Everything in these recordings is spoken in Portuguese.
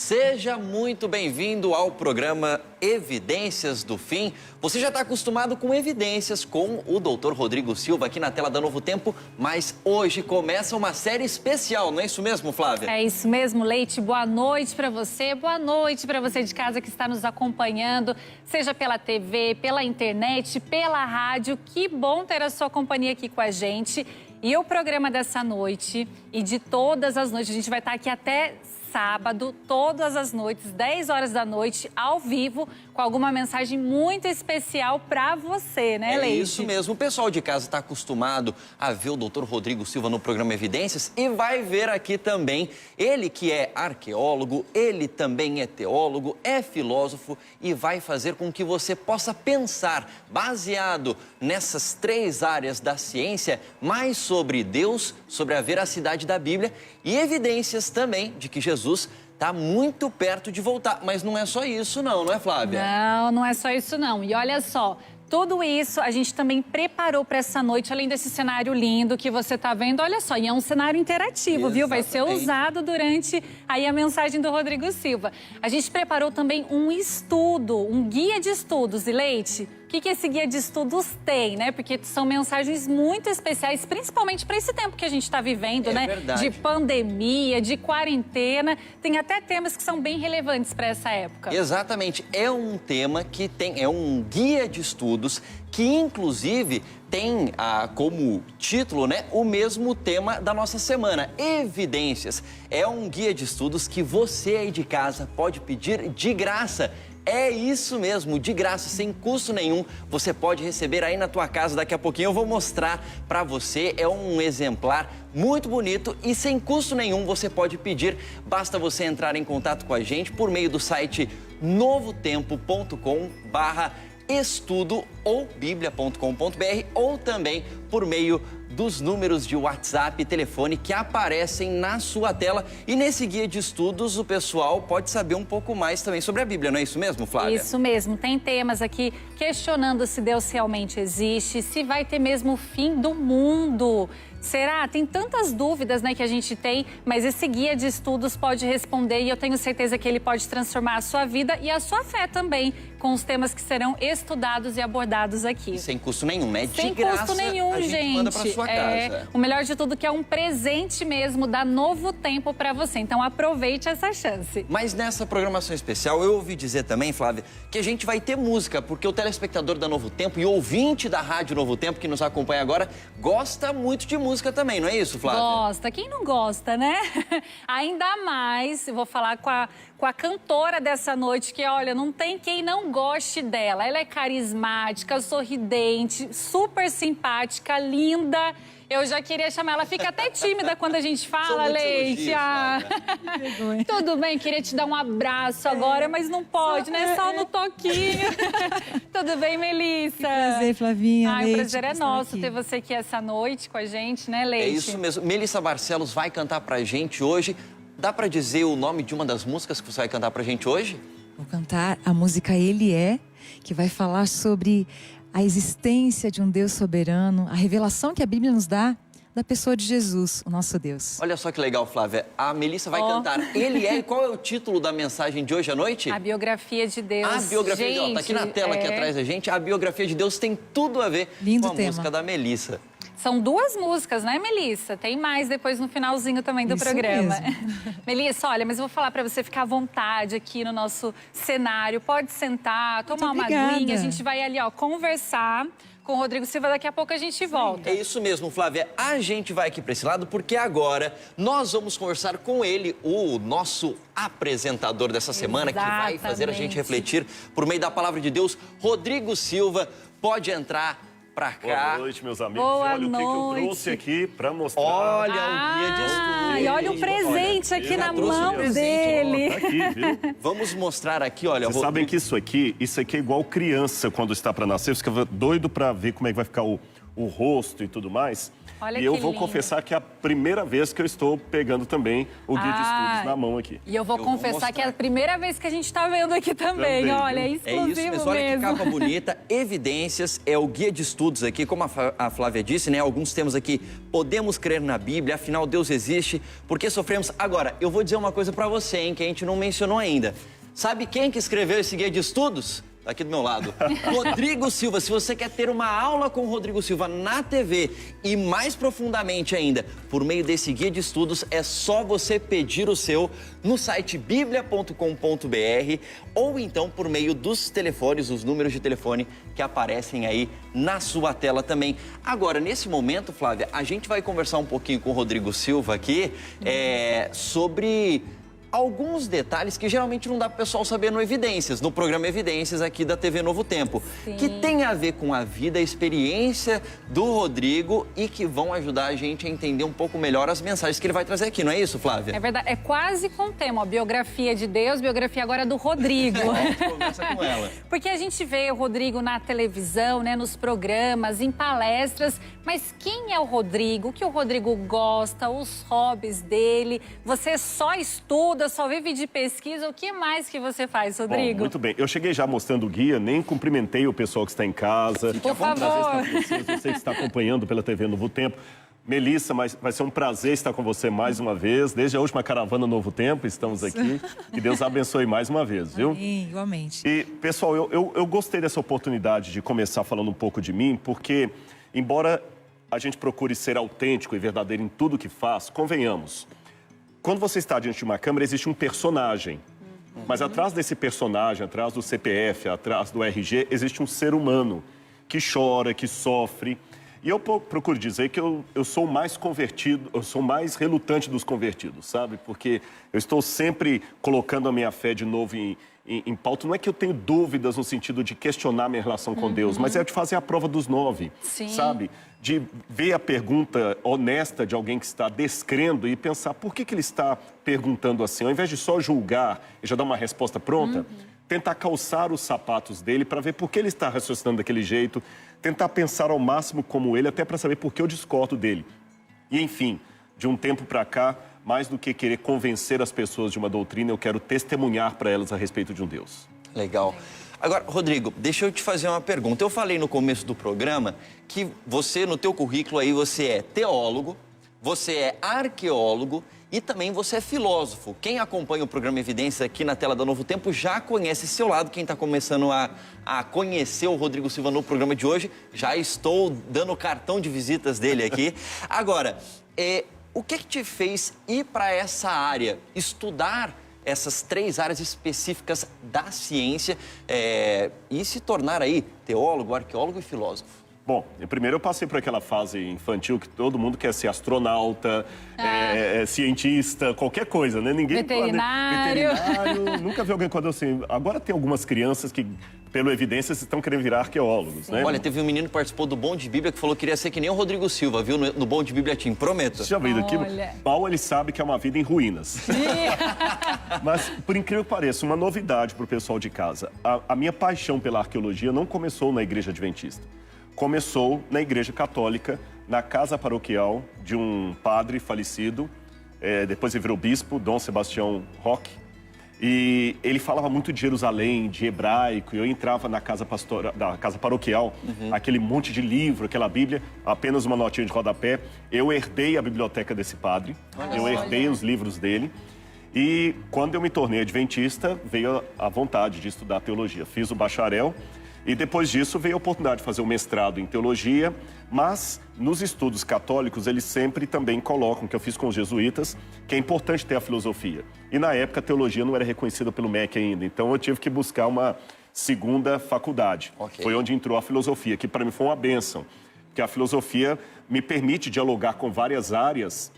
Seja muito bem-vindo ao programa Evidências do Fim. Você já está acostumado com evidências com o Dr. Rodrigo Silva aqui na tela da Novo Tempo, mas hoje começa uma série especial, não é isso mesmo, Flávia? É isso mesmo, Leite. Boa noite para você de casa que está nos acompanhando, seja pela TV, pela internet, pela rádio. Que bom ter a sua companhia aqui com a gente. E o programa dessa noite e de todas as noites, a gente vai estar aqui até sábado, todas as noites, 10 horas da noite, ao vivo, com alguma mensagem muito especial para você, né, Leite? É isso mesmo. O pessoal de casa está acostumado a ver o Dr. Rodrigo Silva no programa Evidências e vai ver aqui também ele que é arqueólogo, ele também é teólogo, é filósofo e vai fazer com que você possa pensar, baseado nessas três áreas da ciência, mais sobre Deus, sobre a veracidade da Bíblia e evidências também de que Jesus está muito perto de voltar. Mas não é só isso não é, Flávia? Não, não é só isso não. E olha só, tudo isso a gente também preparou para essa noite, além desse cenário lindo que você está vendo. Olha só, e é um cenário interativo, viu? Vai ser usado durante aí a mensagem do Rodrigo Silva. A gente preparou também um estudo, um guia de estudos. E Leite, o que esse guia de estudos tem, né? Porque são mensagens muito especiais, principalmente para esse tempo que a gente está vivendo, né? Verdade. De pandemia, de quarentena. Tem até temas que são bem relevantes para essa época. Exatamente. É um tema que é um guia de estudos que, inclusive, tem como título, né, o mesmo tema da nossa semana, Evidências. É um guia de estudos que você aí de casa pode pedir de graça. É isso mesmo, de graça, sem custo nenhum, você pode receber aí na tua casa. Daqui a pouquinho eu vou mostrar para você. É um exemplar muito bonito e sem custo nenhum você pode pedir. Basta você entrar em contato com a gente por meio do site novotempo.com/estudo ou biblia.com.br ou também por meio dos números de WhatsApp e telefone que aparecem na sua tela. E nesse guia de estudos o pessoal pode saber um pouco mais também sobre a Bíblia, não é isso mesmo, Flávia? Isso mesmo, tem temas aqui questionando se Deus realmente existe, se vai ter mesmo o fim do mundo. Será? Tem tantas dúvidas, né, que a gente tem, mas esse guia de estudos pode responder e eu tenho certeza que ele pode transformar a sua vida e a sua fé também, com os temas que serão estudados e abordados aqui. Sem custo nenhum, né? Sem custo nenhum, a gente manda pra sua casa. O melhor de tudo que é um presente mesmo da Novo Tempo para você. Então aproveite essa chance. Mas nessa programação especial, eu ouvi dizer também, Flávia, que a gente vai ter música, porque o telespectador da Novo Tempo e o ouvinte da Rádio Novo Tempo, que nos acompanha agora, gosta muito de música também, não é isso, Flávia? Gosta. Quem não gosta, né? Ainda mais, eu vou falar com a cantora dessa noite, que, olha, não tem quem não goste dela. Ela é carismática, sorridente, super simpática, linda. Eu já queria chamar, ela fica até tímida quando a gente fala, Leite. Tudo bem, queria te dar um abraço agora, mas não pode, né? Só no toquinho. Tudo bem, Melissa? Que prazer, Flavinha. O prazer é nosso ter você aqui essa noite com a gente, né, Leite? É isso mesmo. Melissa Barcelos vai cantar pra gente hoje. Dá pra dizer o nome de uma das músicas que você vai cantar pra gente hoje? Vou cantar a música Ele É, que vai falar sobre a existência de um Deus soberano, a revelação que a Bíblia nos dá da pessoa de Jesus, o nosso Deus. Olha só que legal, Flávia. A Melissa vai cantar Ele É. Qual é o título da mensagem de hoje à noite? A biografia de Deus. A biografia de Deus. Tá aqui na tela, aqui atrás da gente. A biografia de Deus tem tudo a ver com a música da Melissa. São duas músicas, né, Melissa? Tem mais depois no finalzinho também do programa. Melissa, olha, mas eu vou falar para você ficar à vontade aqui no nosso cenário. Pode sentar, tomar uma aguinha. A gente vai ali, ó, conversar com o Rodrigo Silva. Daqui a pouco a gente volta. É isso mesmo, Flávia. A gente vai aqui para esse lado porque agora nós vamos conversar com ele, o nosso apresentador dessa semana, que vai fazer a gente refletir por meio da palavra de Deus. Rodrigo Silva, pode entrar pra cá. Boa noite, meus amigos. Boa olha noite. o que eu trouxe aqui pra mostrar. Olha o guia de estudos. E olha o presente aqui na mão dele. Tá aqui, viu? Vamos mostrar aqui, olha. Vocês sabem que isso aqui é igual criança quando está para nascer. Você fica doido pra ver como é que vai ficar o rosto e tudo mais. Olha E eu que vou lindo. confessar que é a primeira vez que eu estou pegando também o guia de estudos na mão aqui. E eu vou vou confessar que é a primeira vez que a gente está vendo aqui também. Também, Olha, é viu? exclusivo É isso mesmo, olha que mesmo. capa bonita. Evidências é o guia de estudos aqui, como a Flávia disse, né? Alguns temos aqui, podemos crer na Bíblia, afinal Deus existe, porque sofremos. Agora, eu vou dizer uma coisa pra você, hein, que a gente não mencionou ainda. Sabe quem que escreveu esse guia de estudos? Tá aqui do meu lado. Rodrigo Silva. Se você quer ter uma aula com o Rodrigo Silva na TV e mais profundamente ainda, por meio desse guia de estudos, é só você pedir o seu no site biblia.com.br ou então por meio dos telefones, os números de telefone que aparecem aí na sua tela também. Agora, nesse momento, Flávia, a gente vai conversar um pouquinho com o Rodrigo Silva aqui sobre alguns detalhes que geralmente não dá para o pessoal saber no Evidências, no programa Evidências aqui da TV Novo Tempo, que tem a ver com a vida, a experiência do Rodrigo e que vão ajudar a gente a entender um pouco melhor as mensagens que ele vai trazer aqui, não é isso, Flávia? É verdade, é quase com o tema, ó, biografia de Deus, biografia agora do Rodrigo. Conversa com ela. Porque a gente vê o Rodrigo na televisão, né, nos programas, em palestras, mas quem é o Rodrigo? O que o Rodrigo gosta? Os hobbies dele? Você só estuda, só vive de pesquisa? O que mais que você faz, Rodrigo? Bom, muito bem. Eu cheguei já mostrando o guia, nem cumprimentei o pessoal que está em casa. Por favor. Você que está acompanhando pela TV Novo Tempo. Melissa, mas vai ser um prazer estar com você mais uma vez. Desde a última caravana Novo Tempo, estamos aqui. Que Deus abençoe mais uma vez, viu? Amém, igualmente. E, pessoal, eu gostei dessa oportunidade de começar falando um pouco de mim, porque, embora a gente procure ser autêntico e verdadeiro em tudo que faz, convenhamos. Quando você está diante de uma câmera, existe um personagem. Mas atrás desse personagem, atrás do CPF, atrás do RG, existe um ser humano que chora, que sofre. E eu procuro dizer que eu sou mais convertido, eu sou mais relutante dos convertidos, sabe? Porque eu estou sempre colocando a minha fé de novo em pauta. Não é que eu tenho dúvidas no sentido de questionar minha relação com Deus, mas é de fazer a prova dos 9, sabe? De ver a pergunta honesta de alguém que está descrendo e pensar por que ele está perguntando assim. Ao invés de só julgar e já dar uma resposta pronta, tentar calçar os sapatos dele para ver por que ele está raciocinando daquele jeito, tentar pensar ao máximo como ele, até para saber por que eu discordo dele. E, enfim, de um tempo para cá, mais do que querer convencer as pessoas de uma doutrina, eu quero testemunhar para elas a respeito de um Deus. Legal. Agora, Rodrigo, deixa eu te fazer uma pergunta. Eu falei no começo do programa que você, no teu currículo aí, você é teólogo, você é arqueólogo e também você é filósofo. Quem acompanha o programa Evidências aqui na tela da Novo Tempo já conhece esse seu lado. Quem está começando a conhecer o Rodrigo Silva no programa de hoje, já estou dando o cartão de visitas dele aqui. Agora, o que te fez ir para essa área, estudar essas 3 áreas específicas da ciência e se tornar aí teólogo, arqueólogo e filósofo? Bom, primeiro eu passei por aquela fase infantil que todo mundo quer ser astronauta, cientista, qualquer coisa, né? Ninguém Veterinário. Veterinário. Nunca vi alguém quando assim. Agora tem algumas crianças que, pelo Evidências, estão querendo virar arqueólogos, né? Olha, teve um menino que participou do Bom de Bíblia que falou que queria ser que nem o Rodrigo Silva, viu? No Bom de Bíblia Team, prometo. Você já viu aquilo? Mal ele sabe que é uma vida em ruínas. Mas, por incrível que pareça, uma novidade para o pessoal de casa. A minha paixão pela arqueologia não começou na Igreja Adventista. Começou na Igreja Católica, na casa paroquial de um padre falecido, depois ele virou bispo, Dom Sebastião Roque, e ele falava muito de Jerusalém, de hebraico, e eu entrava na casa paroquial, aquele monte de livro, aquela Bíblia, apenas uma notinha de rodapé. Eu herdei a biblioteca desse padre, herdei os livros dele, e quando eu me tornei adventista, veio a vontade de estudar teologia. Fiz o bacharel, e depois disso veio a oportunidade de fazer o mestrado em teologia, mas nos estudos católicos eles sempre também colocam, que eu fiz com os jesuítas, que é importante ter a filosofia. E na época a teologia não era reconhecida pelo MEC ainda, então eu tive que buscar uma segunda faculdade. Foi onde entrou a filosofia, que para mim foi uma bênção, porque a filosofia me permite dialogar com várias áreas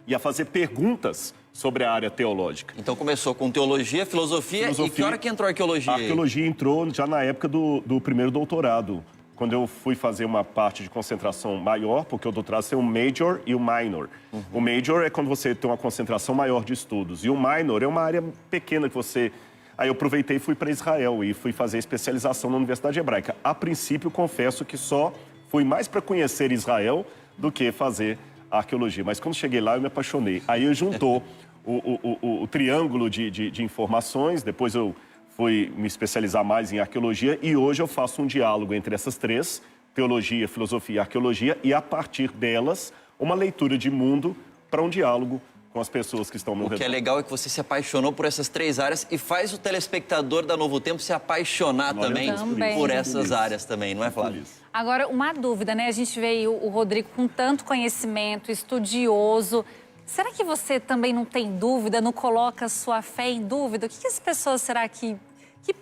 e a fazer perguntas sobre a área teológica. Então começou com teologia, filosofia, e que hora que entrou a arqueologia? A arqueologia entrou já na época do primeiro doutorado, quando eu fui fazer uma parte de concentração maior, porque o doutorado tem um major e o minor. O major é quando você tem uma concentração maior de estudos, e o minor é uma área pequena que você... Aí eu aproveitei e fui para Israel e fui fazer especialização na Universidade Hebraica. A princípio, confesso que só fui mais para conhecer Israel do que fazer arqueologia. Mas quando cheguei lá, eu me apaixonei. Aí eu juntou o triângulo de informações, depois eu fui me especializar mais em arqueologia e hoje eu faço um diálogo entre essas três, teologia, filosofia e arqueologia, e a partir delas, uma leitura de mundo para um diálogo com as pessoas que estão ao meu redor. O que é legal é que você se apaixonou por essas três áreas e faz o telespectador da Novo Tempo se apaixonar também por essas áreas também, não é, Flávio? Agora, uma dúvida, né? A gente vê o Rodrigo com tanto conhecimento, estudioso. Será que você também não tem dúvida, não coloca sua fé em dúvida? O que as pessoas será que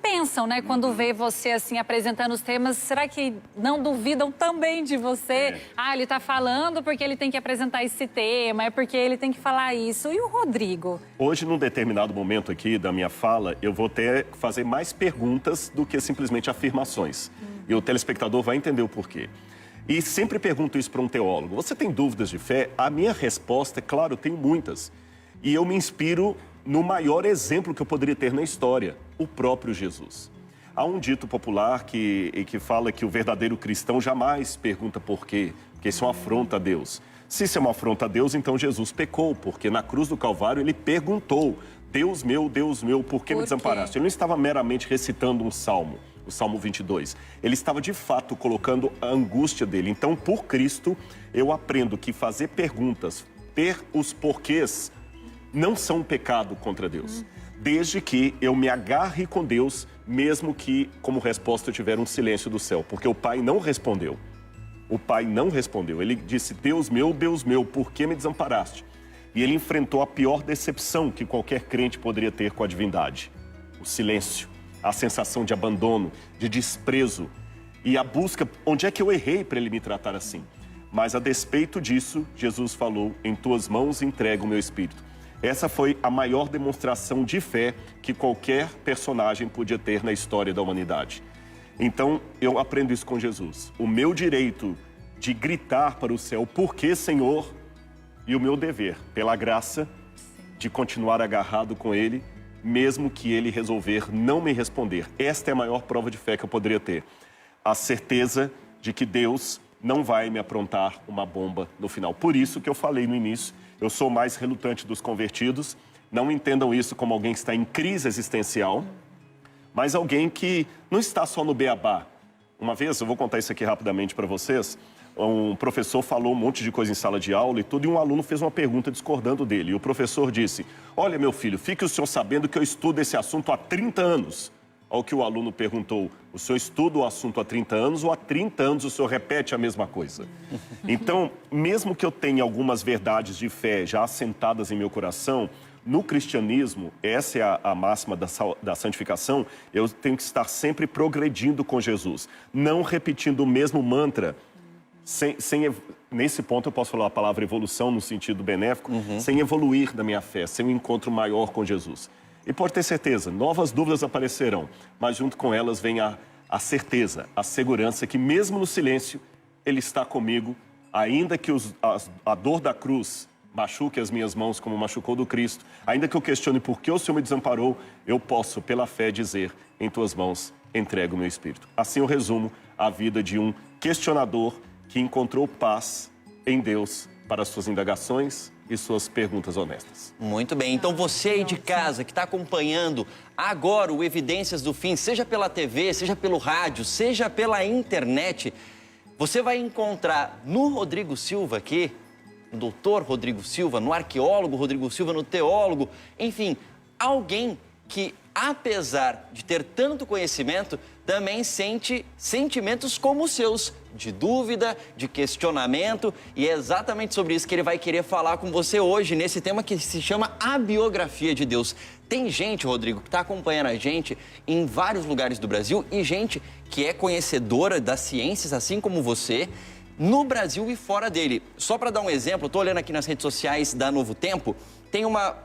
pensam, né? Quando vê você, assim, apresentando os temas, será que não duvidam também de você? Ah, ele tá falando porque ele tem que apresentar esse tema, é porque ele tem que falar isso. E o Rodrigo? Hoje, num determinado momento aqui da minha fala, eu vou fazer mais perguntas do que simplesmente afirmações. E o telespectador vai entender o porquê. E sempre pergunto isso para um teólogo. Você tem dúvidas de fé? A minha resposta é, claro, eu tenho muitas. E eu me inspiro no maior exemplo que eu poderia ter na história, o próprio Jesus. Há um dito popular que fala que o verdadeiro cristão jamais pergunta por quê, porque isso é uma afronta a Deus. Se isso é uma afronta a Deus, então Jesus pecou, porque na cruz do Calvário ele perguntou: Deus meu, por que me desamparaste? Ele não estava meramente recitando um salmo, o Salmo 22. Ele estava, de fato, colocando a angústia dele. Então, por Cristo, eu aprendo que fazer perguntas, ter os porquês, não são um pecado contra Deus. Desde que eu me agarre com Deus, mesmo que, como resposta, eu tiver um silêncio do céu. Porque o Pai não respondeu. O Pai não respondeu. Ele disse: Deus meu, por que me desamparaste? E ele enfrentou a pior decepção que qualquer crente poderia ter com a divindade: o silêncio, a sensação de abandono, de desprezo e a busca, onde é que eu errei para ele me tratar assim? Mas a despeito disso, Jesus falou: em tuas mãos entrego o meu espírito. Essa foi a maior demonstração de fé que qualquer personagem podia ter na história da humanidade. Então, eu aprendo isso com Jesus. O meu direito de gritar para o céu: por que, Senhor? E o meu dever, pela graça, de continuar agarrado com Ele, mesmo que Ele resolver não me responder. Esta é a maior prova de fé que eu poderia ter. A certeza de que Deus não vai me aprontar uma bomba no final. Por isso que eu falei no início, eu sou o mais relutante dos convertidos. Não entendam isso como alguém que está em crise existencial, mas alguém que não está só no beabá. Uma vez, eu vou contar isso aqui rapidamente para vocês, um professor falou um monte de coisa em sala de aula e tudo, e um aluno fez uma pergunta discordando dele. E o professor disse: olha, meu filho, fique o senhor sabendo que eu estudo esse assunto há 30 anos. Ao que o aluno perguntou: o senhor estuda o assunto há 30 anos ou há 30 anos o senhor repete a mesma coisa? Então, mesmo que eu tenha algumas verdades de fé já assentadas em meu coração, no cristianismo, essa é a máxima da santificação, eu tenho que estar sempre progredindo com Jesus, não repetindo o mesmo mantra. Nesse ponto eu posso falar a palavra evolução no sentido benéfico, sem evoluir da minha fé, sem um encontro maior com Jesus. E pode ter certeza, novas dúvidas aparecerão, mas junto com elas vem a certeza, a segurança que mesmo no silêncio, Ele está comigo, ainda que a dor da cruz machuque as minhas mãos como machucou do Cristo, ainda que eu questione por que o Senhor me desamparou, eu posso, pela fé, dizer: em tuas mãos entrego o meu espírito. Assim eu resumo a vida de um questionador que encontrou paz em Deus para as suas indagações e suas perguntas honestas. Muito bem, então você aí de casa que está acompanhando agora o Evidências do Fim, seja pela TV, seja pelo rádio, seja pela internet, você vai encontrar no Rodrigo Silva aqui, no doutor Rodrigo Silva, no arqueólogo Rodrigo Silva, no teólogo, enfim, alguém que, apesar de ter tanto conhecimento, também sente sentimentos como os seus, de dúvida, de questionamento, e é exatamente sobre isso que ele vai querer falar com você hoje, nesse tema que se chama A Biografia de Deus. Tem gente, Rodrigo, que está acompanhando a gente em vários lugares do Brasil e gente que é conhecedora das ciências, assim como você, no Brasil e fora dele. Só para dar um exemplo, estou olhando aqui nas redes sociais da Novo Tempo, tem uma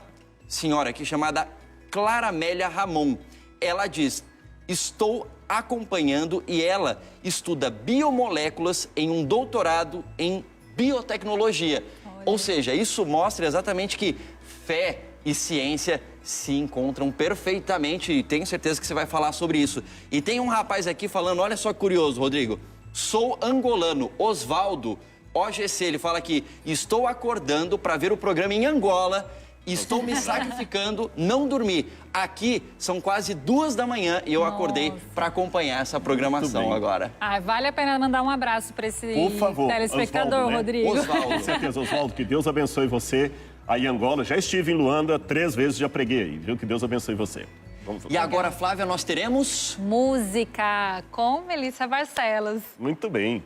senhora aqui chamada Clara Amélia Ramon. Ela diz: estou acompanhando, e ela estuda biomoléculas em um doutorado em biotecnologia. Ou seja, isso mostra exatamente que fé e ciência se encontram perfeitamente, e tenho certeza que você vai falar sobre isso. E tem um rapaz aqui falando, olha só que curioso, Rodrigo, sou angolano, Osvaldo, OGC, ele fala aqui, estou acordando para ver o programa em Angola, estou me sacrificando, não dormi. Aqui são quase 2 da manhã e eu acordei para acompanhar essa programação agora. Ah, vale a pena mandar um abraço para esse Por favor, telespectador, Osvaldo, né? Rodrigo. Osvaldo. Com certeza, Osvaldo, que Deus abençoe você aí em Angola. Já estive em Luanda 3 vezes, já preguei aí, viu? Que Deus abençoe você. Vamos lá. E agora, Flávia, nós teremos... Música com Melissa Barcelos. Muito bem.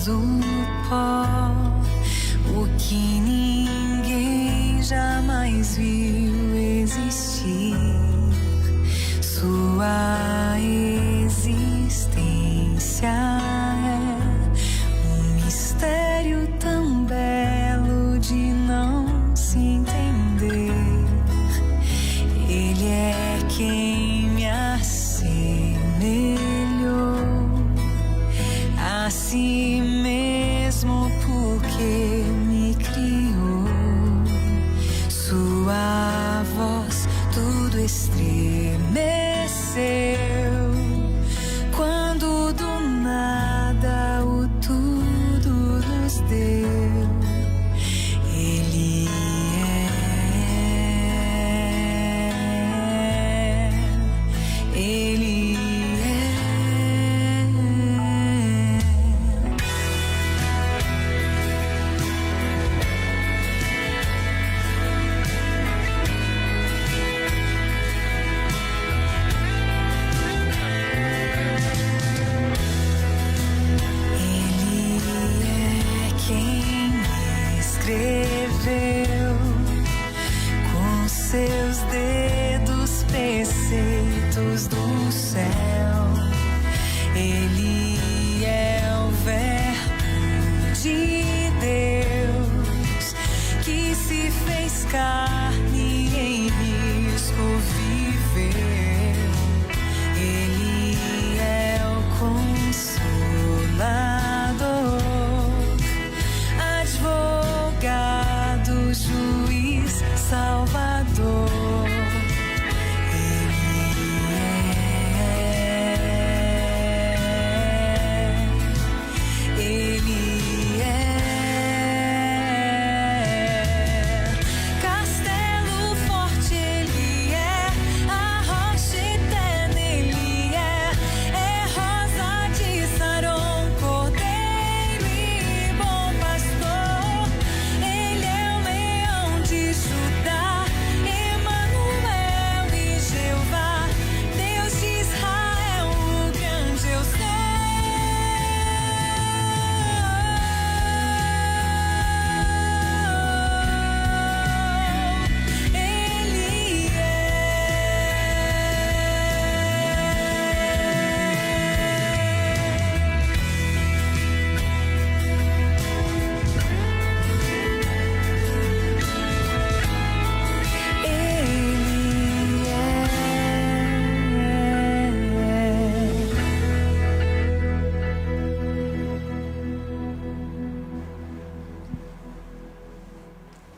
Do pó, o que ninguém jamais viu existir, sua existência é um mistério tão belo de não se entender. Ele é quem me assemelhou a si mesmo porque me criou. Sua voz tudo estremeceu quando do nada o tudo nos deu. Ele escreveu com seus dedos preceitos do céu. Ele é o Verbo de Deus que se fez carne e em risco viveu. Ele é o Consolador, advogado, juiz, Salvador. Ele é castelo forte, ele é a rocha eterna, ele é rosa de Saron, cordeiro e bom pastor. Ele é o leão de Judá, Emanuel e Jeová, Deus de Israel, o grande eu sou.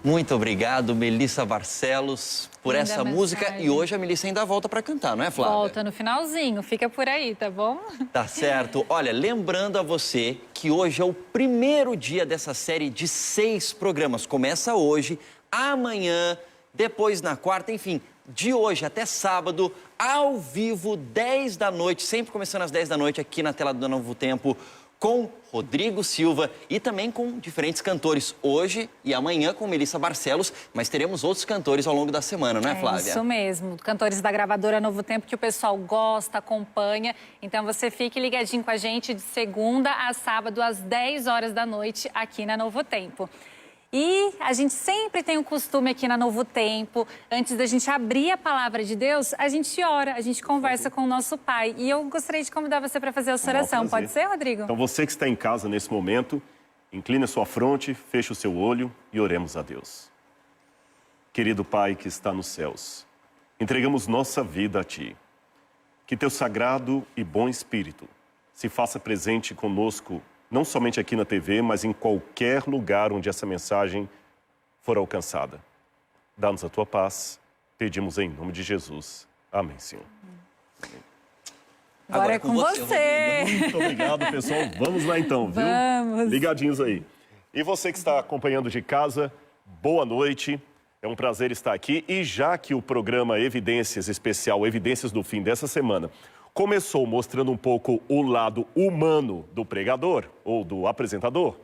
Muito obrigado, Melissa Barcelos, por Linda essa música. mensagem. E hoje a Melissa ainda volta para cantar, não é, Flávia? Volta no finalzinho, fica por aí, tá bom? Tá certo. Olha, lembrando a você que hoje é o primeiro dia dessa série de 6 programas. Começa hoje, amanhã, depois na quarta, enfim, de hoje até sábado, ao vivo, 10 da noite, sempre começando às 10 da noite aqui na tela do Novo Tempo, com Rodrigo Silva e também com diferentes cantores. Hoje e amanhã com Melissa Barcelos, mas teremos outros cantores ao longo da semana, não é, Flávia? Isso mesmo, cantores da gravadora Novo Tempo que o pessoal gosta, acompanha. Então você fique ligadinho com a gente de segunda a sábado às 10 horas da noite aqui na Novo Tempo. E a gente sempre tem o costume aqui na Novo Tempo, antes da gente abrir a palavra de Deus, a gente ora, a gente conversa com o nosso Pai. E eu gostaria de convidar você para fazer essa oração. Pode ser, Rodrigo? Então, você que está em casa nesse momento, incline a sua fronte, feche o seu olho e oremos a Deus. Querido Pai que está nos céus, entregamos nossa vida a Ti. Que Teu sagrado e bom Espírito se faça presente conosco, não somente aqui na TV, mas em qualquer lugar onde essa mensagem for alcançada. Dá-nos a Tua paz, pedimos em nome de Jesus. Amém, Senhor. Amém. Agora é com você. Rodrigo. Muito obrigado, pessoal. Vamos lá então, viu? Vamos. Ligadinhos aí. E você que está acompanhando de casa, boa noite. É um prazer estar aqui. E já que o programa Evidências Especial, Evidências do Fim dessa semana, começou mostrando um pouco o lado humano do pregador ou do apresentador,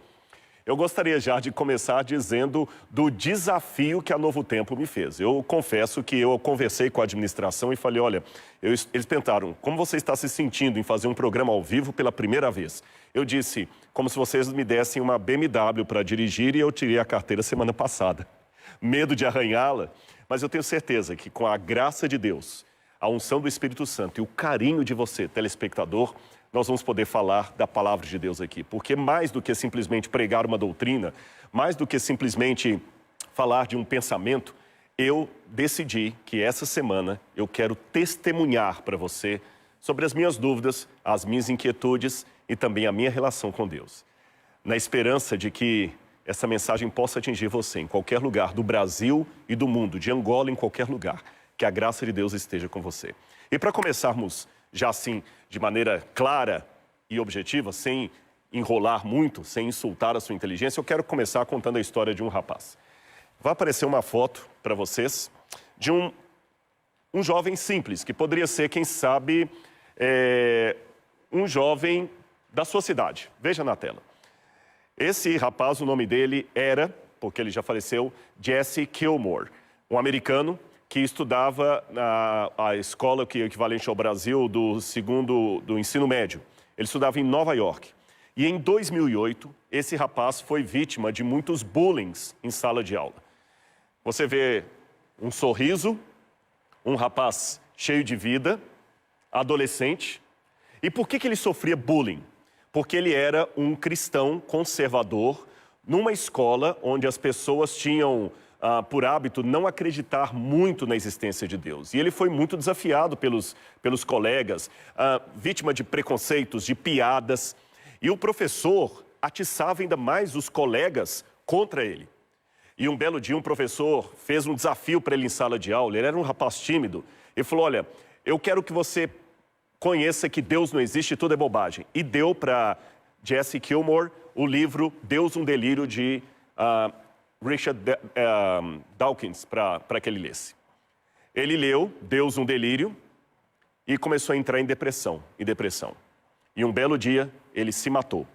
eu gostaria já de começar dizendo do desafio que a Novo Tempo me fez. Eu confesso que eu conversei com a administração e falei, olha, eles perguntaram, como você está se sentindo em fazer um programa ao vivo pela primeira vez? Eu disse, como se vocês me dessem uma BMW para dirigir e eu tirei a carteira semana passada. Medo de arranhá-la, mas eu tenho certeza que com a graça de Deus, a unção do Espírito Santo e o carinho de você, telespectador, nós vamos poder falar da palavra de Deus aqui. Porque mais do que simplesmente pregar uma doutrina, mais do que simplesmente falar de um pensamento, eu decidi que essa semana eu quero testemunhar para você sobre as minhas dúvidas, as minhas inquietudes e também a minha relação com Deus. Na esperança de que essa mensagem possa atingir você em qualquer lugar do Brasil e do mundo, de Angola, em qualquer lugar. Que a graça de Deus esteja com você. E para começarmos já assim, de maneira clara e objetiva, sem enrolar muito, sem insultar a sua inteligência, eu quero começar contando a história de um rapaz. Vai aparecer uma foto para vocês de um jovem simples, que poderia ser, quem sabe, um jovem da sua cidade. Veja na tela. Esse rapaz, o nome dele era, porque ele já faleceu, Jesse Kilmore, um americano que estudava na escola que é equivalente ao Brasil do ensino médio. Ele estudava em Nova York. E em 2008, esse rapaz foi vítima de muitos bullying em sala de aula. Você vê um sorriso, um rapaz cheio de vida, adolescente. E por que ele sofria bullying? Porque ele era um cristão conservador numa escola onde as pessoas tinham por hábito não acreditar muito na existência de Deus. E ele foi muito desafiado pelos colegas, vítima de preconceitos, de piadas. E o professor atiçava ainda mais os colegas contra ele. E um belo dia um professor fez um desafio para ele em sala de aula. Ele era um rapaz tímido. Ele falou, olha, eu quero que você conheça que Deus não existe, tudo é bobagem. E deu para Jesse Kilmore o livro Deus, um Delírio, de Richard Dawkins, para que ele lesse. Ele leu Deus, um Delírio, e começou a entrar em depressão. E um belo dia, ele se matou.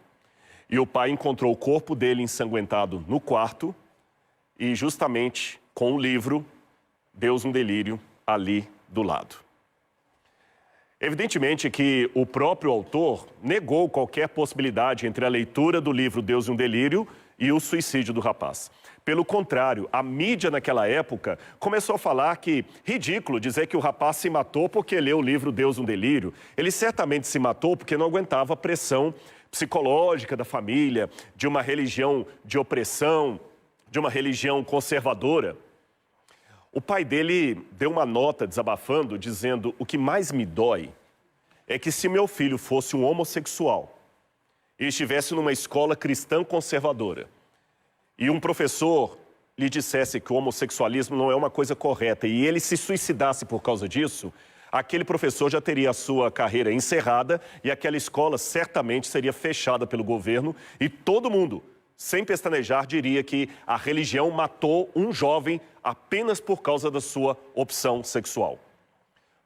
E o pai encontrou o corpo dele ensanguentado no quarto, e justamente com o livro Deus, um Delírio, ali do lado. Evidentemente que o próprio autor negou qualquer possibilidade entre a leitura do livro Deus, um Delírio e o suicídio do rapaz. Pelo contrário, a mídia naquela época começou a falar que ridículo dizer que o rapaz se matou porque leu o livro Deus, um Delírio. Ele certamente se matou porque não aguentava a pressão psicológica da família, de uma religião de opressão, de uma religião conservadora. O pai dele deu uma nota desabafando, dizendo: o que mais me dói é que se meu filho fosse um homossexual e estivesse numa escola cristã conservadora, e um professor lhe dissesse que o homossexualismo não é uma coisa correta e ele se suicidasse por causa disso, aquele professor já teria a sua carreira encerrada e aquela escola certamente seria fechada pelo governo e todo mundo, sem pestanejar, diria que a religião matou um jovem apenas por causa da sua opção sexual.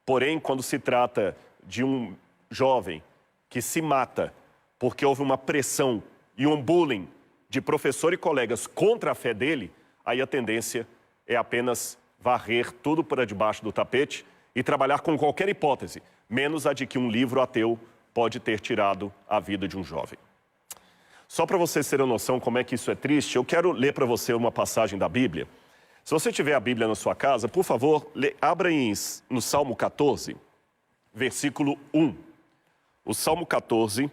Porém, quando se trata de um jovem que se mata porque houve uma pressão e um bullying de professor e colegas contra a fé dele, aí a tendência é apenas varrer tudo para debaixo do tapete e trabalhar com qualquer hipótese, menos a de que um livro ateu pode ter tirado a vida de um jovem. Só para vocês terem noção como é que isso é triste, eu quero ler para você uma passagem da Bíblia. Se você tiver a Bíblia na sua casa, por favor, abra no Salmo 14, versículo 1. O Salmo 14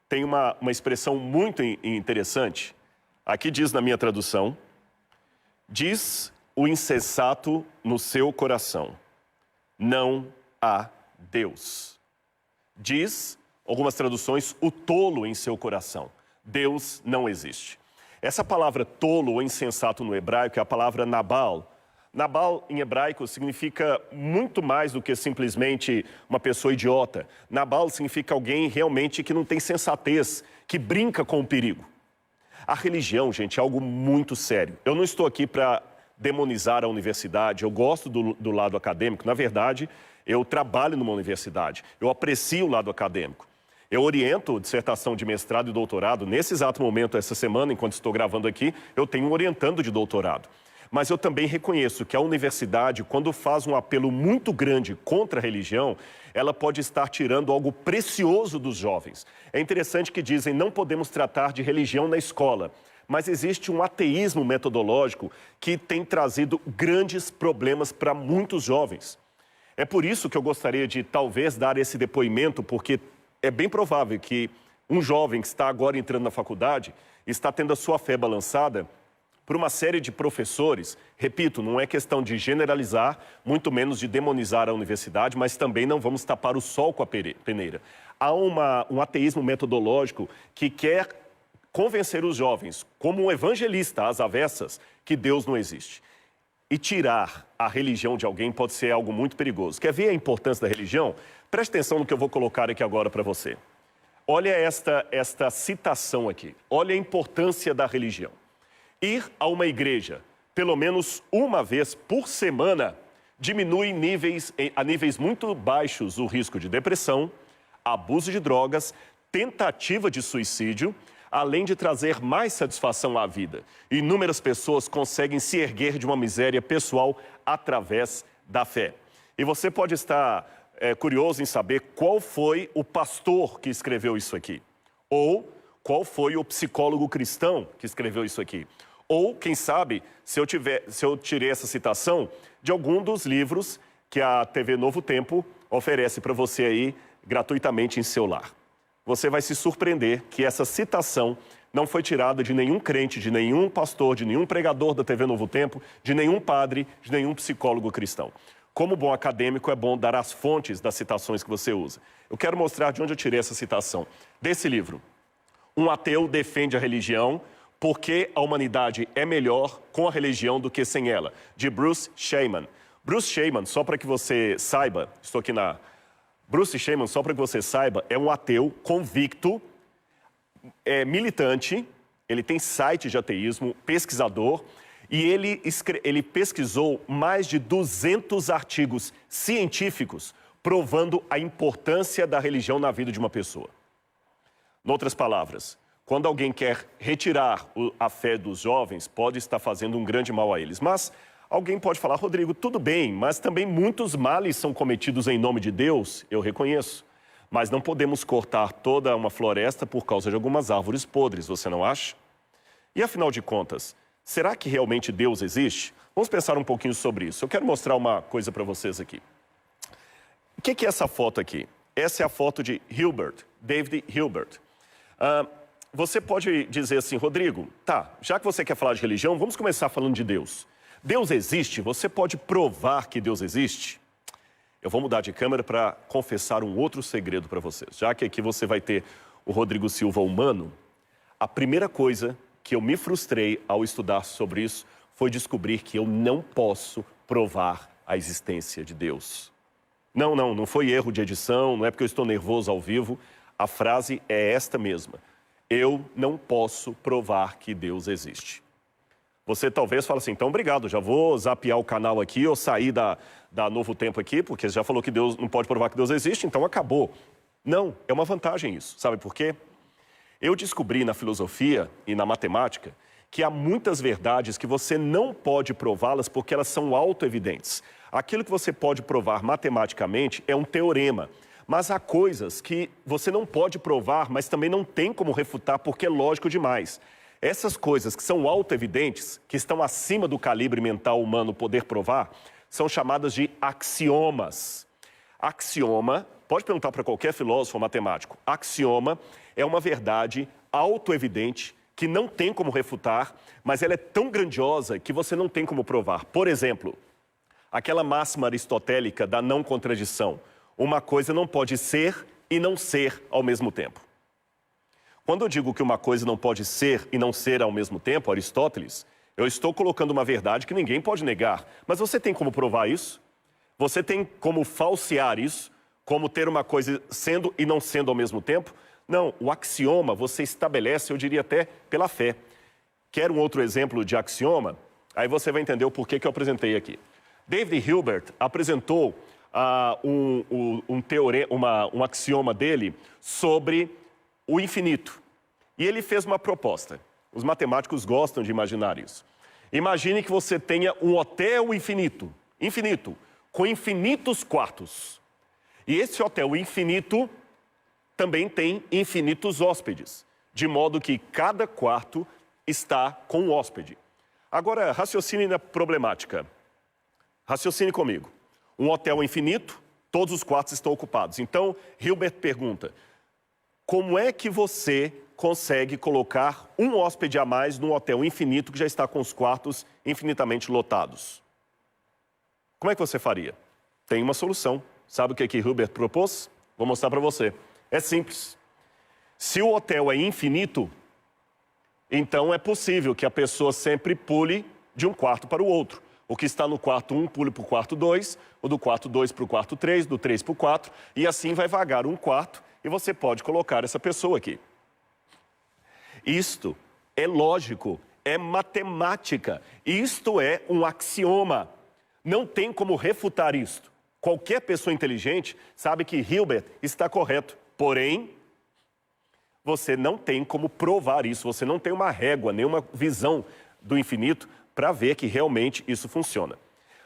tem uma expressão muito interessante. Aqui diz na minha tradução: diz o insensato no seu coração, não há Deus. Diz, algumas traduções, o tolo em seu coração, Deus não existe. Essa palavra tolo ou insensato no hebraico é a palavra Nabal. Nabal, em hebraico, significa muito mais do que simplesmente uma pessoa idiota. Nabal significa alguém realmente que não tem sensatez, que brinca com o perigo. A religião, gente, é algo muito sério. Eu não estou aqui para demonizar a universidade, eu gosto do lado acadêmico. Na verdade, eu trabalho numa universidade, eu aprecio o lado acadêmico. Eu oriento dissertação de mestrado e doutorado. Nesse exato momento, essa semana, enquanto estou gravando aqui, eu tenho um orientando de doutorado. Mas eu também reconheço que a universidade, quando faz um apelo muito grande contra a religião, ela pode estar tirando algo precioso dos jovens. É interessante que dizem, não podemos tratar de religião na escola, mas existe um ateísmo metodológico que tem trazido grandes problemas para muitos jovens. É por isso que eu gostaria de talvez dar esse depoimento, porque é bem provável que um jovem que está agora entrando na faculdade está tendo a sua fé balançada por uma série de professores. Repito, não é questão de generalizar, muito menos de demonizar a universidade, mas também não vamos tapar o sol com a peneira. Há um ateísmo metodológico que quer convencer os jovens, como um evangelista às avessas, que Deus não existe. E tirar a religião de alguém pode ser algo muito perigoso. Quer ver a importância da religião? Preste atenção no que eu vou colocar aqui agora para você. Olha esta citação aqui. Olha a importância da religião. Ir a uma igreja, pelo menos uma vez por semana, diminui a níveis muito baixos o risco de depressão, abuso de drogas, tentativa de suicídio, além de trazer mais satisfação à vida. Inúmeras pessoas conseguem se erguer de uma miséria pessoal através da fé. E você pode estar curioso em saber qual foi o pastor que escreveu isso aqui. Ou qual foi o psicólogo cristão que escreveu isso aqui. Ou, quem sabe, se eu tirei essa citação de algum dos livros que a TV Novo Tempo oferece para você aí gratuitamente em seu lar. Você vai se surpreender que essa citação não foi tirada de nenhum crente, de nenhum pastor, de nenhum pregador da TV Novo Tempo, de nenhum padre, de nenhum psicólogo cristão. Como bom acadêmico, é bom dar as fontes das citações que você usa. Eu quero mostrar de onde eu tirei essa citação. Desse livro, Um Ateu Defende a Religião, porque a humanidade é melhor com a religião do que sem ela, de Bruce Shaman. Bruce Shaman, só para que você saiba, estou aqui na... Bruce Shaman, só para que você saiba, é um ateu convicto, militante, ele tem site de ateísmo, pesquisador, e ele pesquisou mais de 200 artigos científicos provando a importância da religião na vida de uma pessoa. Em outras palavras, quando alguém quer retirar a fé dos jovens, pode estar fazendo um grande mal a eles. Mas alguém pode falar, Rodrigo, tudo bem, mas também muitos males são cometidos em nome de Deus, eu reconheço. Mas não podemos cortar toda uma floresta por causa de algumas árvores podres, você não acha? E afinal de contas, será que realmente Deus existe? Vamos pensar um pouquinho sobre isso. Eu quero mostrar uma coisa para vocês aqui. O que é essa foto aqui? Essa é a foto de David Hilbert. Você pode dizer assim, Rodrigo, tá, já que você quer falar de religião, vamos começar falando de Deus. Deus existe? Você pode provar que Deus existe? Eu vou mudar de câmera para confessar um outro segredo para vocês. Já que aqui você vai ter o Rodrigo Silva humano, a primeira coisa que eu me frustrei ao estudar sobre isso foi descobrir que eu não posso provar a existência de Deus. Não foi erro de edição, não é porque eu estou nervoso ao vivo. A frase é esta mesma. Eu não posso provar que Deus existe. Você talvez fale assim, então obrigado, já vou zapear o canal aqui ou sair da Novo Tempo aqui, porque já falou que Deus não pode provar que Deus existe, então acabou. Não, é uma vantagem isso. Sabe por quê? Eu descobri na filosofia e na matemática que há muitas verdades que você não pode prová-las porque elas são autoevidentes. Aquilo que você pode provar matematicamente é um teorema. Mas há coisas que você não pode provar, mas também não tem como refutar, porque é lógico demais. Essas coisas que são autoevidentes, que estão acima do calibre mental humano poder provar, são chamadas de axiomas. Axioma, pode perguntar para qualquer filósofo ou matemático, axioma é uma verdade autoevidente que não tem como refutar, mas ela é tão grandiosa que você não tem como provar. Por exemplo, aquela máxima aristotélica da não contradição. Uma coisa não pode ser e não ser ao mesmo tempo. Quando eu digo que uma coisa não pode ser e não ser ao mesmo tempo, Aristóteles, eu estou colocando uma verdade que ninguém pode negar. Mas você tem como provar isso? Você tem como falsear isso? Como ter uma coisa sendo e não sendo ao mesmo tempo? Não, o axioma você estabelece, eu diria até, pela fé. Quer um outro exemplo de axioma? Aí você vai entender o porquê que eu apresentei aqui. David Hilbert apresentou um axioma dele sobre o infinito. E ele fez uma proposta. Os matemáticos gostam de imaginar isso. Imagine que você tenha um hotel infinito, com infinitos quartos. E esse hotel infinito também tem infinitos hóspedes, de modo que cada quarto está com um hóspede. Agora, raciocine na problemática. Raciocine comigo. Um hotel infinito, todos os quartos estão ocupados. Então, Hilbert pergunta, como é que você consegue colocar um hóspede a mais num hotel infinito que já está com os quartos infinitamente lotados? Como é que você faria? Tem uma solução. Sabe o que Hilbert propôs? Vou mostrar para você. É simples. Se o hotel é infinito, então é possível que a pessoa sempre pule de um quarto para o outro. O que está no quarto 1 pule para o quarto 2, o do quarto 2 para o quarto 3, do 3 para o 4, e assim vai vagar um quarto e você pode colocar essa pessoa aqui. Isto é lógico, é matemática, isto é um axioma. Não tem como refutar isto. Qualquer pessoa inteligente sabe que Hilbert está correto, porém, você não tem como provar isso, você não tem uma régua, nenhuma visão do infinito para ver que realmente isso funciona.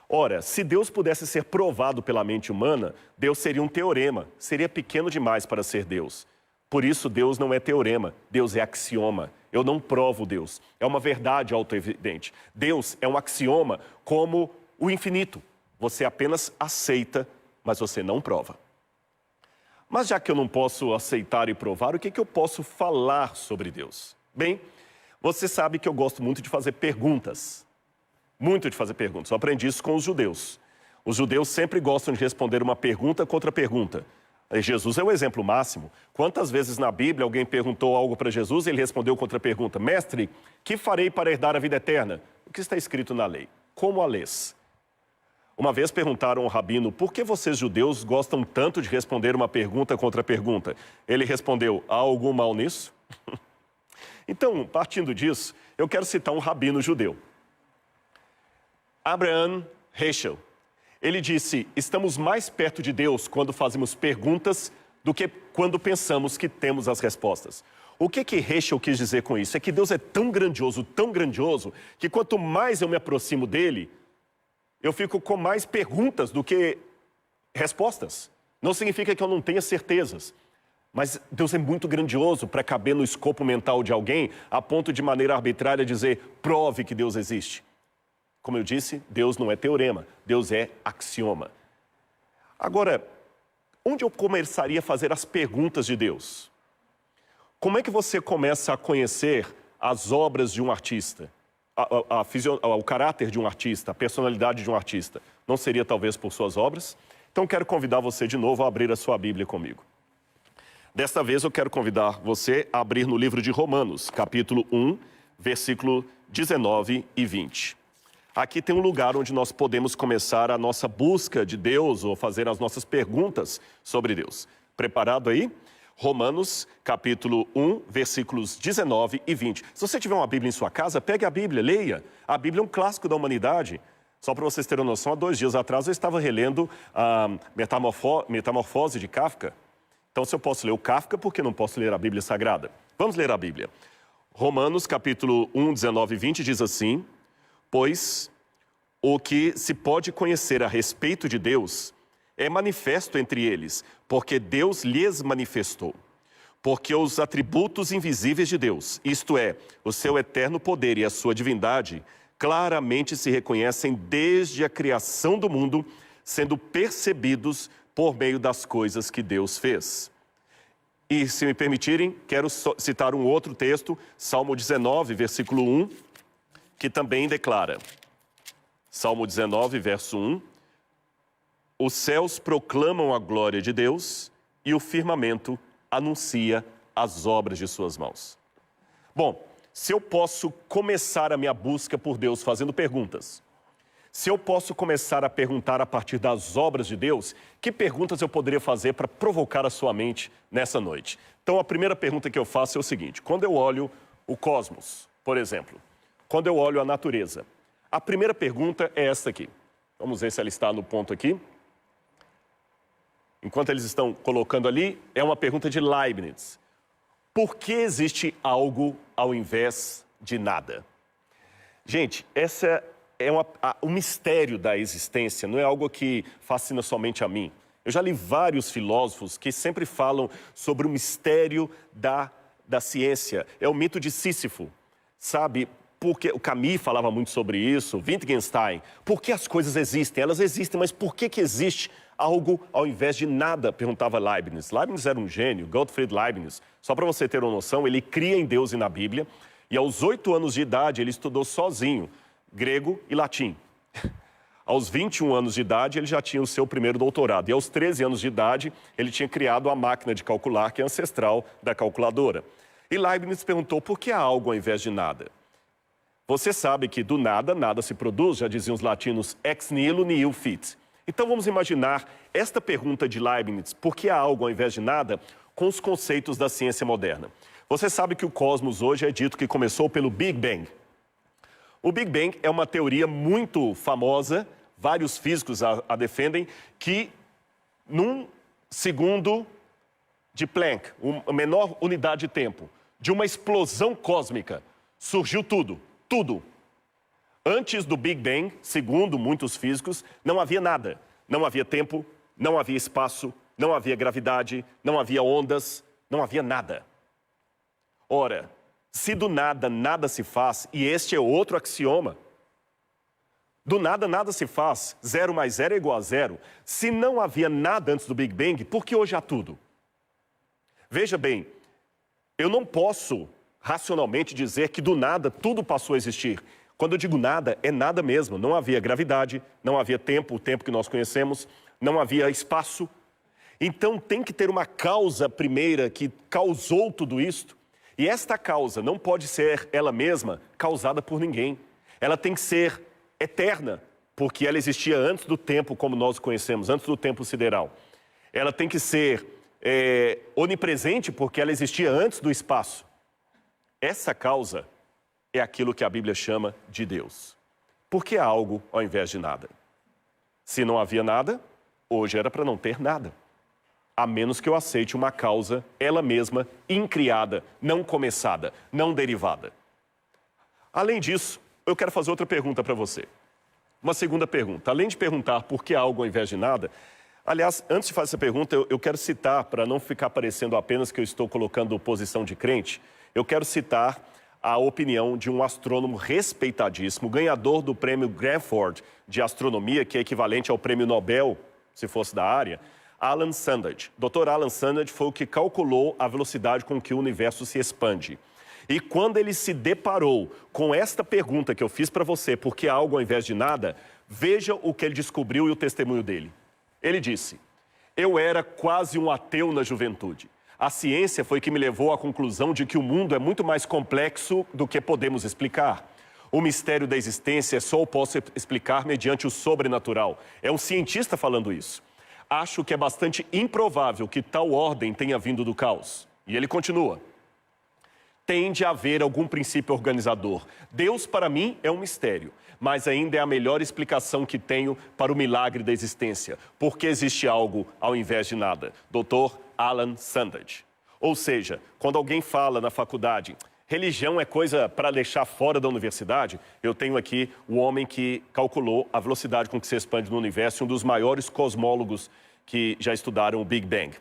Ora, se Deus pudesse ser provado pela mente humana, Deus seria um teorema, seria pequeno demais para ser Deus. Por isso, Deus não é teorema, Deus é axioma. Eu não provo Deus, é uma verdade autoevidente. Deus é um axioma como o infinito. Você apenas aceita, mas você não prova. Mas já que eu não posso aceitar e provar, o que eu posso falar sobre Deus? Bem, você sabe que eu gosto muito de fazer perguntas. Muito de fazer perguntas. Eu aprendi isso com os judeus. Os judeus sempre gostam de responder uma pergunta contra pergunta. Jesus é o exemplo máximo. Quantas vezes na Bíblia alguém perguntou algo para Jesus e ele respondeu contra pergunta? Mestre, que farei para herdar a vida eterna? O que está escrito na lei? Como a lês? Uma vez perguntaram ao rabino, por que vocês judeus gostam tanto de responder uma pergunta contra pergunta? Ele respondeu, há algum mal nisso? Então, partindo disso, eu quero citar um rabino judeu. Abraham Heschel. Ele disse, estamos mais perto de Deus quando fazemos perguntas do que quando pensamos que temos as respostas. O que Heschel quis dizer com isso? É que Deus é tão grandioso, que quanto mais eu me aproximo dele, eu fico com mais perguntas do que respostas. Não significa que eu não tenha certezas. Mas Deus é muito grandioso para caber no escopo mental de alguém a ponto de maneira arbitrária dizer, prove que Deus existe. Como eu disse, Deus não é teorema, Deus é axioma. Agora, onde eu começaria a fazer as perguntas de Deus? Como é que você começa a conhecer as obras de um artista? O caráter de um artista, a personalidade de um artista? Não seria talvez por suas obras? Então quero convidar você de novo a abrir a sua Bíblia comigo. Desta vez eu quero convidar você a abrir no livro de Romanos, capítulo 1, versículo 19 e 20. Aqui tem um lugar onde nós podemos começar a nossa busca de Deus ou fazer as nossas perguntas sobre Deus. Preparado aí? Romanos, capítulo 1, versículos 19 e 20. Se você tiver uma Bíblia em sua casa, pegue a Bíblia, leia. A Bíblia é um clássico da humanidade. Só para vocês terem noção, há 2 dias atrás eu estava relendo a Metamorfose de Kafka. Então, se eu posso ler o Kafka, por que não posso ler a Bíblia Sagrada? Vamos ler a Bíblia. Romanos, capítulo 1, 19 e 20 diz assim, pois o que se pode conhecer a respeito de Deus é manifesto entre eles, porque Deus lhes manifestou. Porque os atributos invisíveis de Deus, isto é, o seu eterno poder e a sua divindade, claramente se reconhecem desde a criação do mundo, sendo percebidos por meio das coisas que Deus fez. E, se me permitirem, quero citar um outro texto, Salmo 19, versículo 1, que também declara. Salmo 19, verso 1. Os céus proclamam a glória de Deus e o firmamento anuncia as obras de suas mãos. Bom, se eu posso começar a minha busca por Deus fazendo perguntas, se eu posso começar a perguntar a partir das obras de Deus, que perguntas eu poderia fazer para provocar a sua mente nessa noite? Então, a primeira pergunta que eu faço é o seguinte: quando eu olho o cosmos, por exemplo, quando eu olho a natureza, a primeira pergunta é esta aqui. Vamos ver se ela está no ponto aqui. Enquanto eles estão colocando ali, é uma pergunta de Leibniz. Por que existe algo ao invés de nada? Gente, essa é o mistério da existência, não é algo que fascina somente a mim. Eu já li vários filósofos que sempre falam sobre o mistério da ciência. É o mito de Sísifo, sabe? Porque o Camus falava muito sobre isso, Wittgenstein. Por que as coisas existem? Elas existem, mas por que existe algo ao invés de nada? Perguntava Leibniz. Leibniz era um gênio, Gottfried Leibniz. Só para você ter uma noção, ele cria em Deus e na Bíblia. E aos 8 anos de idade, ele estudou sozinho grego e latim. Aos 21 anos de idade, ele já tinha o seu primeiro doutorado. E aos 13 anos de idade, ele tinha criado a máquina de calcular, que é ancestral da calculadora. E Leibniz perguntou, por que há algo ao invés de nada? Você sabe que do nada, nada se produz, já diziam os latinos, ex nihilo nihil fit. Então vamos imaginar esta pergunta de Leibniz, por que há algo ao invés de nada, com os conceitos da ciência moderna. Você sabe que o cosmos hoje é dito que começou pelo Big Bang. O Big Bang é uma teoria muito famosa, vários físicos a defendem, que num segundo de Planck, a menor unidade de tempo, de uma explosão cósmica, surgiu tudo. Tudo. Antes do Big Bang, segundo muitos físicos, não havia nada. Não havia tempo, não havia espaço, não havia gravidade, não havia ondas, não havia nada. Ora, se do nada, nada se faz, e este é outro axioma, do nada, nada se faz, 0 mais 0 é igual a 0. Se não havia nada antes do Big Bang, por que hoje há tudo? Veja bem, eu não posso racionalmente dizer que do nada tudo passou a existir. Quando eu digo nada, é nada mesmo. Não havia gravidade, não havia tempo, o tempo que nós conhecemos, não havia espaço. Então tem que ter uma causa primeira que causou tudo isto. E esta causa não pode ser ela mesma causada por ninguém. Ela tem que ser eterna, porque ela existia antes do tempo como nós o conhecemos, antes do tempo sideral. Ela tem que ser onipresente, porque ela existia antes do espaço. Essa causa é aquilo que a Bíblia chama de Deus. Por que há algo ao invés de nada? Se não havia nada, hoje era para não ter nada. A menos que eu aceite uma causa, ela mesma, incriada, não começada, não derivada. Além disso, eu quero fazer outra pergunta para você. Uma segunda pergunta. Além de perguntar por que há algo ao invés de nada, aliás, antes de fazer essa pergunta, eu quero citar, para não ficar parecendo apenas que eu estou colocando posição de crente, eu quero citar a opinião de um astrônomo respeitadíssimo, ganhador do prêmio Granford de astronomia, que é equivalente ao prêmio Nobel, se fosse da área, Alan Sandage. Dr. Alan Sandage foi o que calculou a velocidade com que o universo se expande. E quando ele se deparou com esta pergunta que eu fiz para você, por que há algo ao invés de nada, veja o que ele descobriu e o testemunho dele. Ele disse, eu era quase um ateu na juventude. A ciência foi que me levou à conclusão de que o mundo é muito mais complexo do que podemos explicar. O mistério da existência só o posso explicar mediante o sobrenatural. É um cientista falando isso. Acho que é bastante improvável que tal ordem tenha vindo do caos. E ele continua. Tende a haver algum princípio organizador. Deus, para mim, é um mistério, mas ainda é a melhor explicação que tenho para o milagre da existência. Porque existe algo ao invés de nada. Dr. Alan Sandage. Ou seja, quando alguém fala na faculdade, religião é coisa para deixar fora da universidade, eu tenho aqui o homem que calculou a velocidade com que se expande no universo, um dos maiores cosmólogos que já estudaram o Big Bang.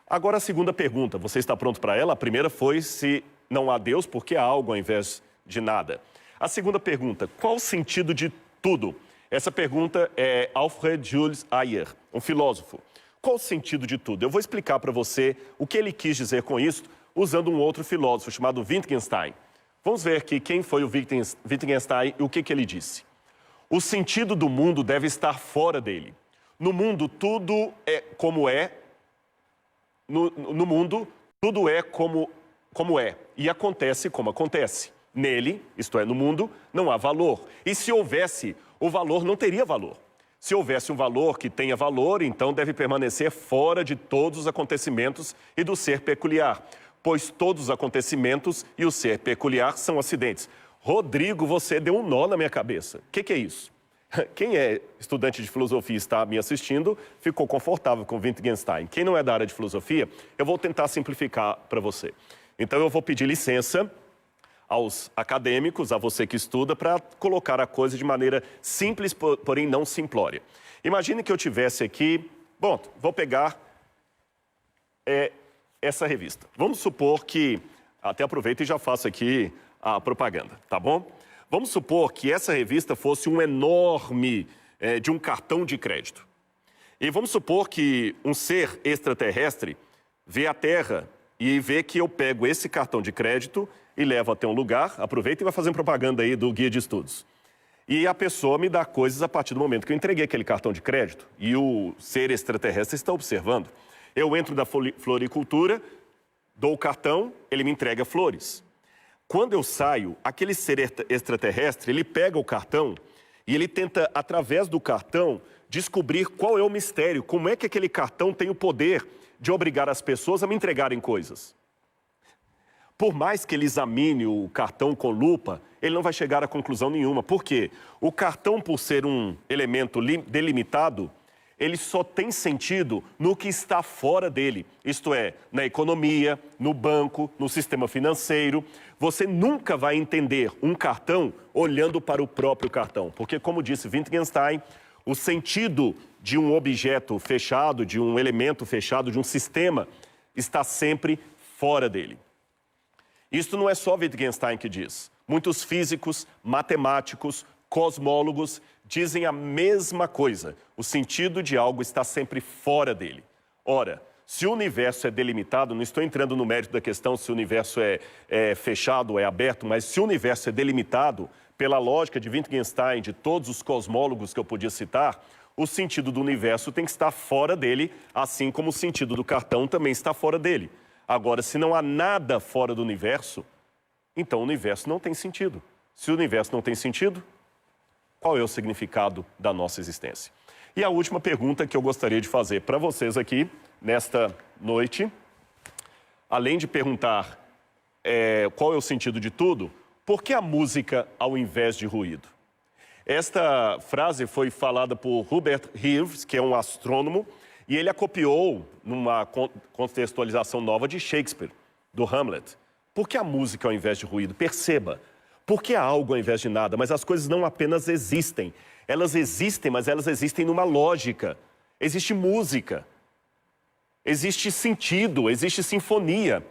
Agora a segunda pergunta, você está pronto para ela? A primeira foi se não há Deus, porque há algo ao invés de nada. A segunda pergunta, qual o sentido de tudo? Essa pergunta é Alfred Jules Ayer, um filósofo. Qual o sentido de tudo? Eu vou explicar para você o que ele quis dizer com isso, usando um outro filósofo chamado Wittgenstein. Vamos ver aqui quem foi o Wittgenstein e o que ele disse. O sentido do mundo deve estar fora dele. No mundo, tudo é como é. No mundo, tudo é como é e acontece como acontece. Nele, isto é, no mundo, não há valor. E se houvesse, o valor não teria valor. Se houvesse um valor que tenha valor, então deve permanecer fora de todos os acontecimentos e do ser peculiar, pois todos os acontecimentos e o ser peculiar são acidentes. Rodrigo, você deu um nó na minha cabeça. O que é isso? Quem é estudante de filosofia e está me assistindo, ficou confortável com Wittgenstein. Quem não é da área de filosofia, eu vou tentar simplificar para você. Então eu vou pedir licença aos acadêmicos, a você que estuda, para colocar a coisa de maneira simples, porém não simplória. Imagine que eu tivesse aqui, bom, vou pegar essa revista. Vamos supor que, até aproveito e já faço aqui a propaganda, tá bom? Vamos supor que essa revista fosse um enorme, de um cartão de crédito. E vamos supor que um ser extraterrestre vê a Terra e vê que eu pego esse cartão de crédito e levo até um lugar, aproveita e vai fazendo propaganda aí do guia de estudos. E a pessoa me dá coisas a partir do momento que eu entreguei aquele cartão de crédito e o ser extraterrestre está observando. Eu entro da floricultura, dou o cartão, ele me entrega flores. Quando eu saio, aquele ser extraterrestre, ele pega o cartão e ele tenta, através do cartão, descobrir qual é o mistério, como é que aquele cartão tem o poder de obrigar as pessoas a me entregarem coisas. Por mais que ele examine o cartão com lupa, ele não vai chegar a conclusão nenhuma. Por quê? O cartão, por ser um elemento delimitado, ele só tem sentido no que está fora dele. Isto é, na economia, no banco, no sistema financeiro. Você nunca vai entender um cartão olhando para o próprio cartão. Porque, como disse Wittgenstein, o sentido de um objeto fechado, de um elemento fechado, de um sistema, está sempre fora dele. Isto não é só Wittgenstein que diz. Muitos físicos, matemáticos, cosmólogos dizem a mesma coisa. O sentido de algo está sempre fora dele. Ora, se o universo é delimitado, não estou entrando no mérito da questão se o universo é fechado ou é aberto, mas se o universo é delimitado, pela lógica de Wittgenstein, de todos os cosmólogos que eu podia citar, o sentido do universo tem que estar fora dele, assim como o sentido do cartão também está fora dele. Agora, se não há nada fora do universo, então o universo não tem sentido. Se o universo não tem sentido, qual é o significado da nossa existência? E a última pergunta que eu gostaria de fazer para vocês aqui, nesta noite, além de perguntar qual é o sentido de tudo, por que a música ao invés de ruído? Esta frase foi falada por Hubert Reeves, que é um astrônomo, e ele a copiou numa contextualização nova de Shakespeare, do Hamlet. Por que a música ao invés de ruído? Perceba, porque há algo ao invés de nada, mas as coisas não apenas existem. Elas existem, mas elas existem numa lógica. Existe música, existe sentido, existe sinfonia.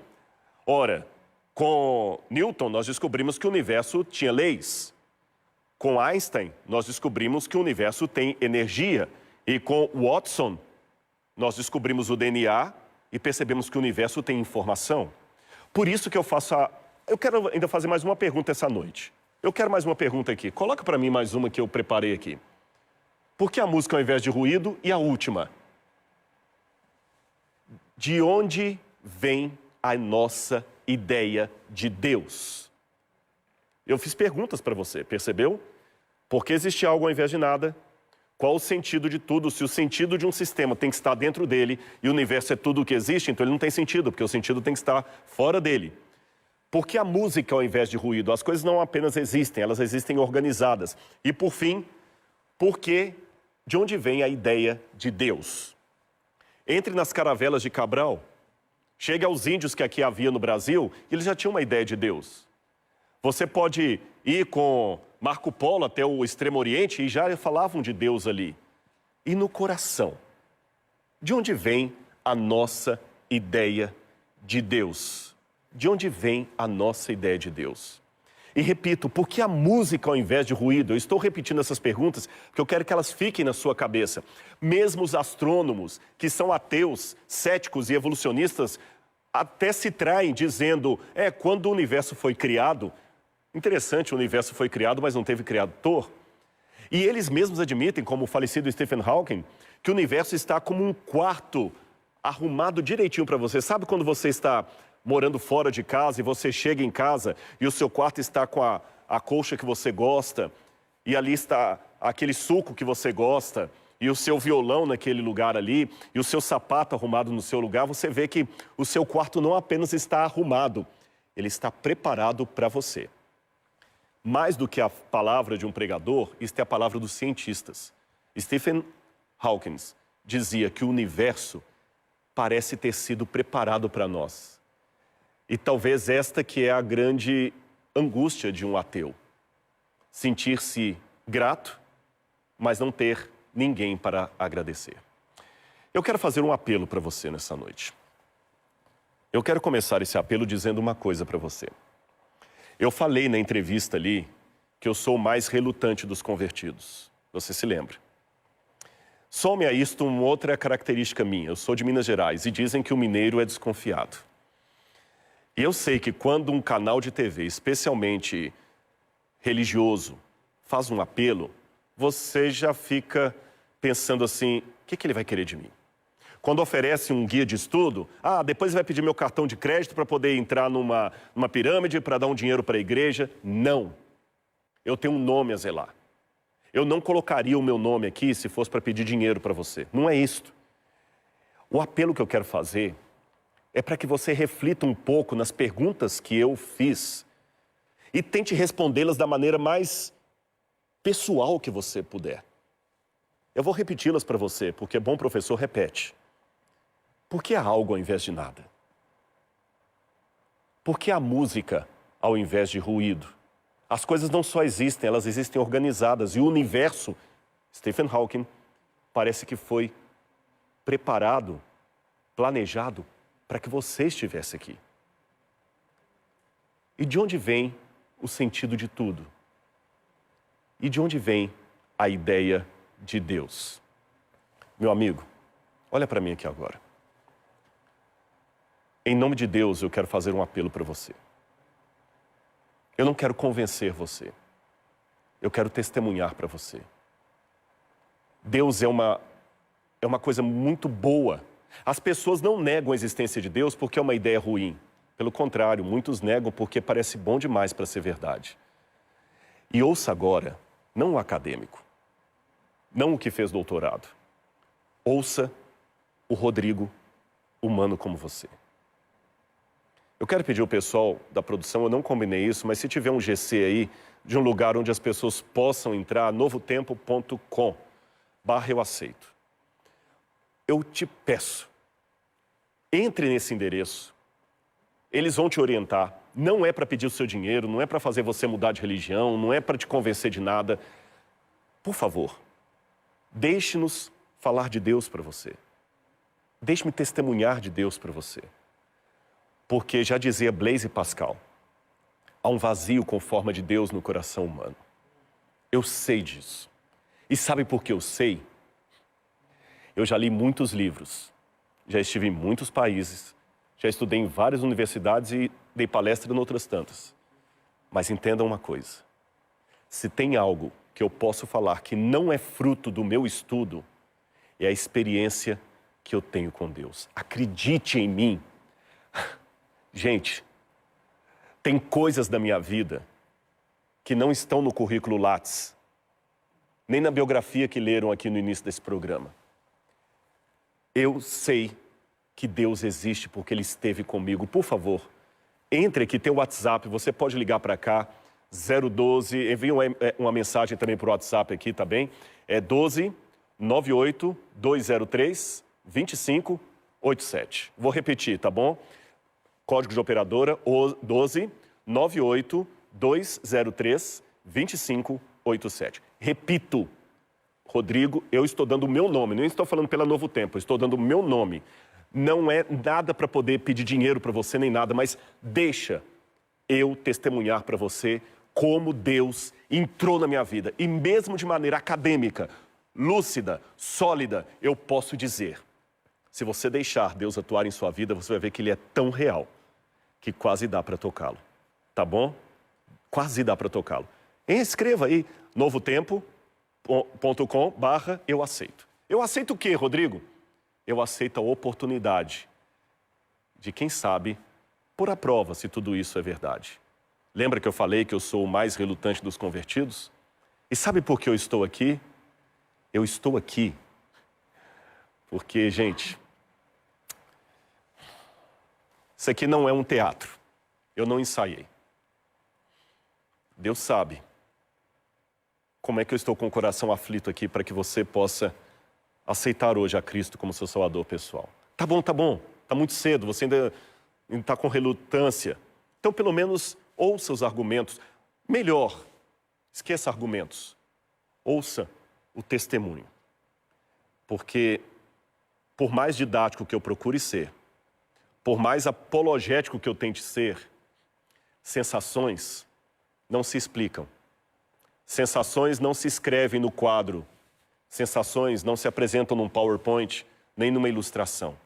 Ora, com Newton nós descobrimos que o universo tinha leis. Com Einstein nós descobrimos que o universo tem energia. E com Watson nós descobrimos o DNA e percebemos que o universo tem informação. Por isso que eu faço Eu quero ainda fazer mais uma pergunta essa noite. Eu quero mais uma pergunta aqui. Coloca para mim mais uma que eu preparei aqui. Por que a música ao invés de ruído? E a última. De onde vem a nossa ideia de Deus? Eu fiz perguntas para você, percebeu? Por que existe algo ao invés de nada? Qual o sentido de tudo? Se o sentido de um sistema tem que estar dentro dele e o universo é tudo o que existe, então ele não tem sentido, porque o sentido tem que estar fora dele. Por que a música ao invés de ruído? As coisas não apenas existem, elas existem organizadas. E por fim, de onde vem a ideia de Deus? Entre nas caravelas de Cabral, chegue aos índios que aqui havia no Brasil, eles já tinham uma ideia de Deus. Você pode ir com Marco Polo até o Extremo Oriente e já falavam de Deus ali. E no coração? De onde vem a nossa ideia de Deus? De onde vem a nossa ideia de Deus? E repito, por que a música ao invés de ruído? Eu estou repetindo essas perguntas porque eu quero que elas fiquem na sua cabeça. Mesmo os astrônomos, que são ateus, céticos e evolucionistas, até se traem dizendo, quando o universo foi criado, interessante, o universo foi criado, mas não teve criador. E eles mesmos admitem, como o falecido Stephen Hawking, que o universo está como um quarto arrumado direitinho para você. Sabe quando você está morando fora de casa e você chega em casa e o seu quarto está com a colcha que você gosta e ali está aquele suco que você gosta e o seu violão naquele lugar ali e o seu sapato arrumado no seu lugar, você vê que o seu quarto não apenas está arrumado, ele está preparado para você. Mais do que a palavra de um pregador, isto é a palavra dos cientistas. Stephen Hawking dizia que o universo parece ter sido preparado para nós. E talvez esta que é a grande angústia de um ateu. Sentir-se grato, mas não ter ninguém para agradecer. Eu quero fazer um apelo para você nessa noite. Eu quero começar esse apelo dizendo uma coisa para você. Eu falei na entrevista ali que eu sou o mais relutante dos convertidos. Você se lembra? Some a isto uma outra característica minha. Eu sou de Minas Gerais e dizem que o mineiro é desconfiado. E eu sei que quando um canal de TV, especialmente religioso, faz um apelo, você já fica pensando assim, o que ele vai querer de mim? Quando oferece um guia de estudo, depois vai pedir meu cartão de crédito para poder entrar numa pirâmide, para dar um dinheiro para a igreja. Não. Eu tenho um nome a zelar. Eu não colocaria o meu nome aqui se fosse para pedir dinheiro para você. Não é isto. O apelo que eu quero fazer é para que você reflita um pouco nas perguntas que eu fiz e tente respondê-las da maneira mais pessoal que você puder. Eu vou repeti-las para você, porque bom professor repete. Por que há algo ao invés de nada? Por que há música ao invés de ruído? As coisas não só existem, elas existem organizadas. E o universo, Stephen Hawking, parece que foi preparado, planejado, para que você estivesse aqui. E de onde vem o sentido de tudo? E de onde vem a ideia de Deus? Meu amigo, olha para mim aqui agora. Em nome de Deus, eu quero fazer um apelo para você. Eu não quero convencer você. Eu quero testemunhar para você. Deus é uma coisa muito boa. As pessoas não negam a existência de Deus porque é uma ideia ruim. Pelo contrário, muitos negam porque parece bom demais para ser verdade. E ouça agora, não o acadêmico, não o que fez doutorado. Ouça o Rodrigo, humano como você. Eu quero pedir ao pessoal da produção, eu não combinei isso, mas se tiver um GC aí, de um lugar onde as pessoas possam entrar, novotempo.com/eu aceito. Eu te peço, entre nesse endereço, eles vão te orientar. Não é para pedir o seu dinheiro, não é para fazer você mudar de religião, não é para te convencer de nada. Por favor, deixe-nos falar de Deus para você. Deixe-me testemunhar de Deus para você. Porque já dizia Blaise Pascal, há um vazio com forma de Deus no coração humano. Eu sei disso. E sabe por que eu sei? Eu já li muitos livros, já estive em muitos países, já estudei em várias universidades e dei palestra em outras tantas. Mas entendam uma coisa, se tem algo que eu posso falar que não é fruto do meu estudo, é a experiência que eu tenho com Deus. Acredite em mim. Gente, tem coisas da minha vida que não estão no currículo Lattes, nem na biografia que leram aqui no início desse programa. Eu sei que Deus existe porque Ele esteve comigo. Por favor, entre aqui, tem o WhatsApp, você pode ligar para cá, 012, envie uma mensagem também para o WhatsApp aqui, tá bem? É 12 98 203 2587. Vou repetir, tá bom? Código de operadora 12 98 203 2587. Repito, Rodrigo, eu estou dando o meu nome, não estou falando pela Novo Tempo, eu estou dando o meu nome. Não é nada para poder pedir dinheiro para você nem nada, mas deixa eu testemunhar para você como Deus entrou na minha vida. E mesmo de maneira acadêmica, lúcida, sólida, eu posso dizer, se você deixar Deus atuar em sua vida, você vai ver que Ele é tão real que quase dá para tocá-lo. Tá bom? Quase dá para tocá-lo. Escreva aí, novotempo.com/eu aceito. Eu aceito o quê, Rodrigo? Eu aceito a oportunidade de, quem sabe, pôr à prova se tudo isso é verdade. Lembra que eu falei que eu sou o mais relutante dos convertidos? E sabe por que eu estou aqui? Eu estou aqui porque, gente, isso aqui não é um teatro. Eu não ensaiei. Deus sabe como é que eu estou com o coração aflito aqui para que você possa aceitar hoje a Cristo como seu salvador pessoal. Tá bom, tá muito cedo, você ainda está com relutância. Então, pelo menos, ouça os argumentos. Melhor, esqueça argumentos. Ouça o testemunho. Porque, por mais didático que eu procure ser, por mais apologético que eu tente ser, sensações não se explicam. Sensações não se escrevem no quadro. Sensações não se apresentam num PowerPoint, nem numa ilustração.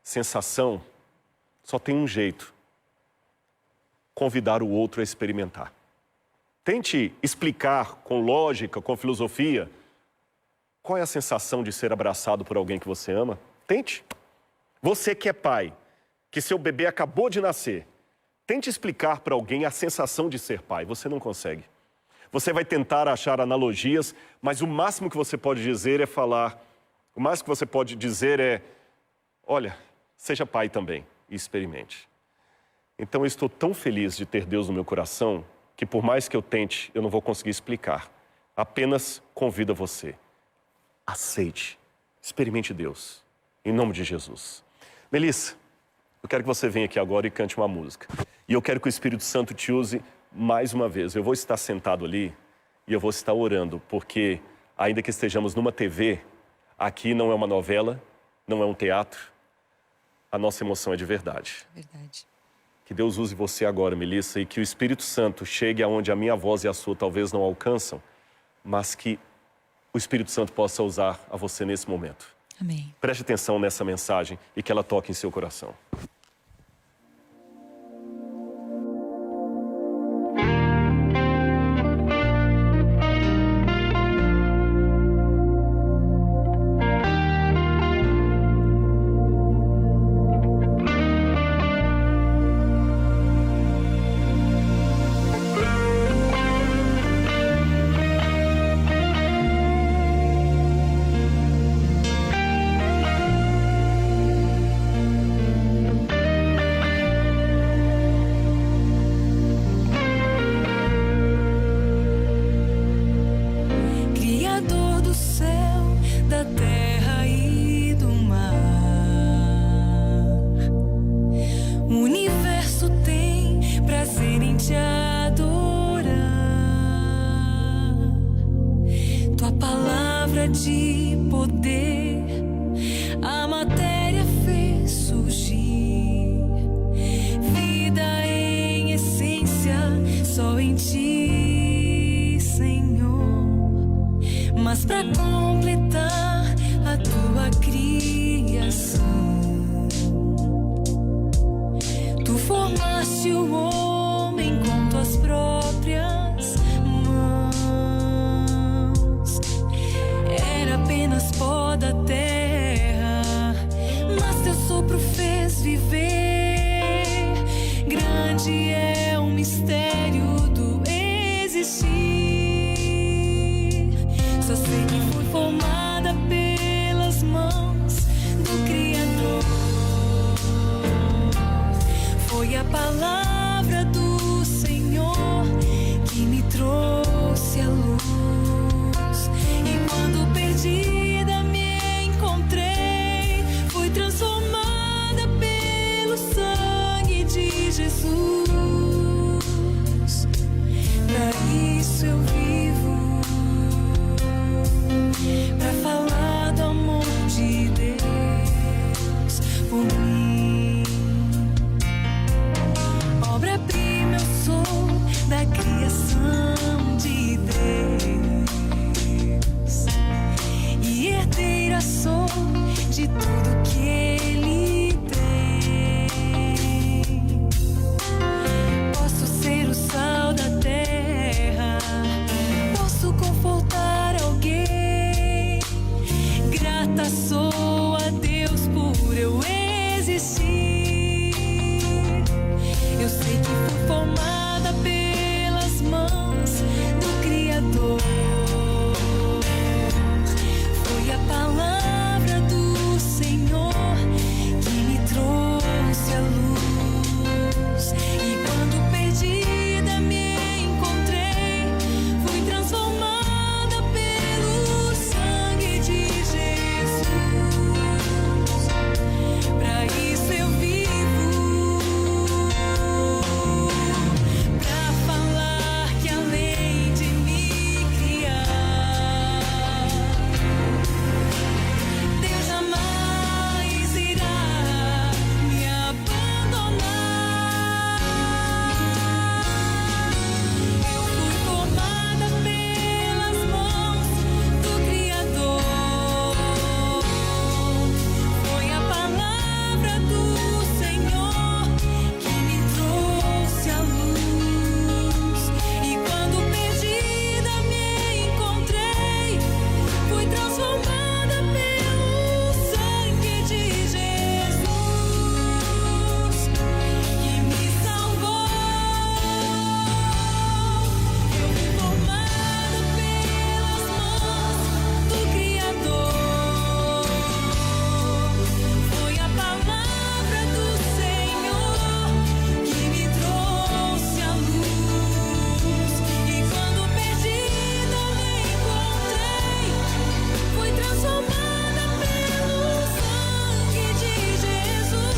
Sensação só tem um jeito: convidar o outro a experimentar. Tente explicar com lógica, com filosofia, qual é a sensação de ser abraçado por alguém que você ama. Tente. Você que é pai, que seu bebê acabou de nascer, tente explicar para alguém a sensação de ser pai. Você não consegue. Você vai tentar achar analogias, mas o máximo que você pode dizer é falar. O máximo que você pode dizer é: olha, seja pai também e experimente. Então eu estou tão feliz de ter Deus no meu coração que, por mais que eu tente, eu não vou conseguir explicar. Apenas convido você. Aceite. Experimente Deus. Em nome de Jesus. Melissa, eu quero que você venha aqui agora e cante uma música. E eu quero que o Espírito Santo te use mais uma vez. Eu vou estar sentado ali e eu vou estar orando, porque ainda que estejamos numa TV, aqui não é uma novela, não é um teatro. A nossa emoção é de verdade. Verdade. Que Deus use você agora, Melissa, e que o Espírito Santo chegue aonde a minha voz e a sua talvez não alcançam, mas que o Espírito Santo possa usar a você nesse momento. Amém. Preste atenção nessa mensagem e que ela toque em seu coração. Criador do céu, da terra e do mar, o universo tem prazer em te adorar. Tua palavra de poder, a matéria fez surgir. Vida em essência, só em ti, Senhor. Mas para completar a tua criação, tu formaste o homem com tuas próprias mãos. Era apenas pó da terra, mas teu sopro fez viver. Grande é o mistério do existir. Só sei que fui formada pelas mãos do Criador. Foi a palavra do Senhor que me trouxe a luz. E quando perdida me encontrei, fui transformada pelo sangue de Jesus. Pra isso eu vivo. ainda sou de tudo que Ele tem. Posso ser o sal da terra, posso confortar alguém. Grata sou a Deus por eu existir. Eu sei que fui formada pelas mãos do Criador. Foi a palavra do Senhor que me trouxe a luz. E quando perdida me encontrei, fui transformada pelo sangue de Jesus. Pra isso eu vivo, pra falar que além de me criar, Deus jamais irá me abandonar. Eu fui formada pelas mãos do Criador. Foi a palavra do Senhor que me trouxe a luz. E quando perdida me encontrei, fui transformada pelo sangue de Jesus que me salvou. Eu fui formada pelas mãos do Criador. Foi a palavra do Senhor que me trouxe a luz. E quando perdida me encontrei, fui transformada pelo sangue de Jesus.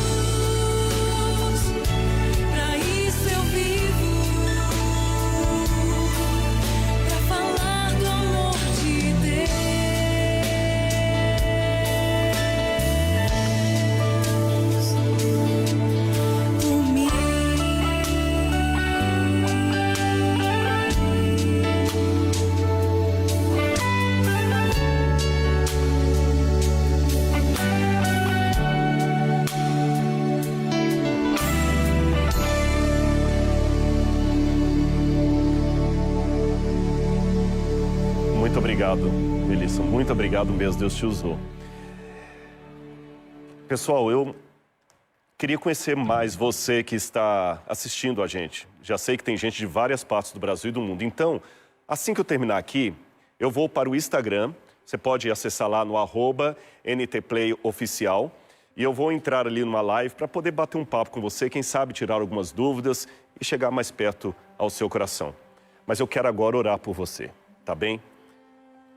Pra isso eu vivo, pra falar do amor de Deus por mim. Muito obrigado, Melissa. Muito obrigado mesmo, Deus te usou. Pessoal, eu queria conhecer mais você que está assistindo a gente. Já sei que tem gente de várias partes do Brasil e do mundo. Então, assim que eu terminar aqui, eu vou para o Instagram. Você pode acessar lá no @NTPlayOficial. E eu vou entrar ali numa live para poder bater um papo com você, quem sabe tirar algumas dúvidas e chegar mais perto ao seu coração. Mas eu quero agora orar por você, tá bem?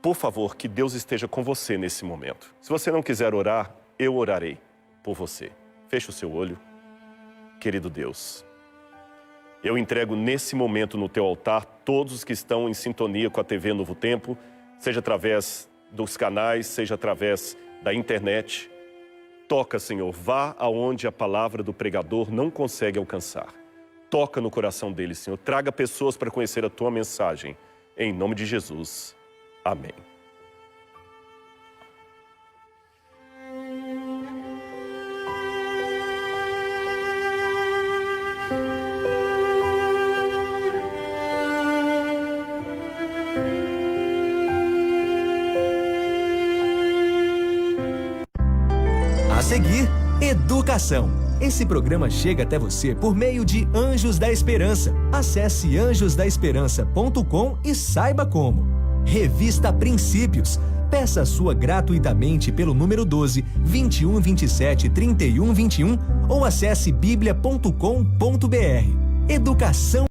Por favor, que Deus esteja com você nesse momento. Se você não quiser orar, eu orarei por você. Feche o seu olho. Querido Deus, eu entrego nesse momento no teu altar todos os que estão em sintonia com a TV Novo Tempo, seja através dos canais, seja através da internet. Toca, Senhor, vá aonde a palavra do pregador não consegue alcançar. Toca no coração deles, Senhor. Traga pessoas para conhecer a tua mensagem. Em nome de Jesus. Amém. A seguir, Educação. Esse programa chega até você por meio de Anjos da Esperança. Acesse anjosdaesperança.com e saiba como. Revista Princípios. Peça a sua gratuitamente pelo número 12 21 27 31 21 ou acesse biblia.com.br. Educação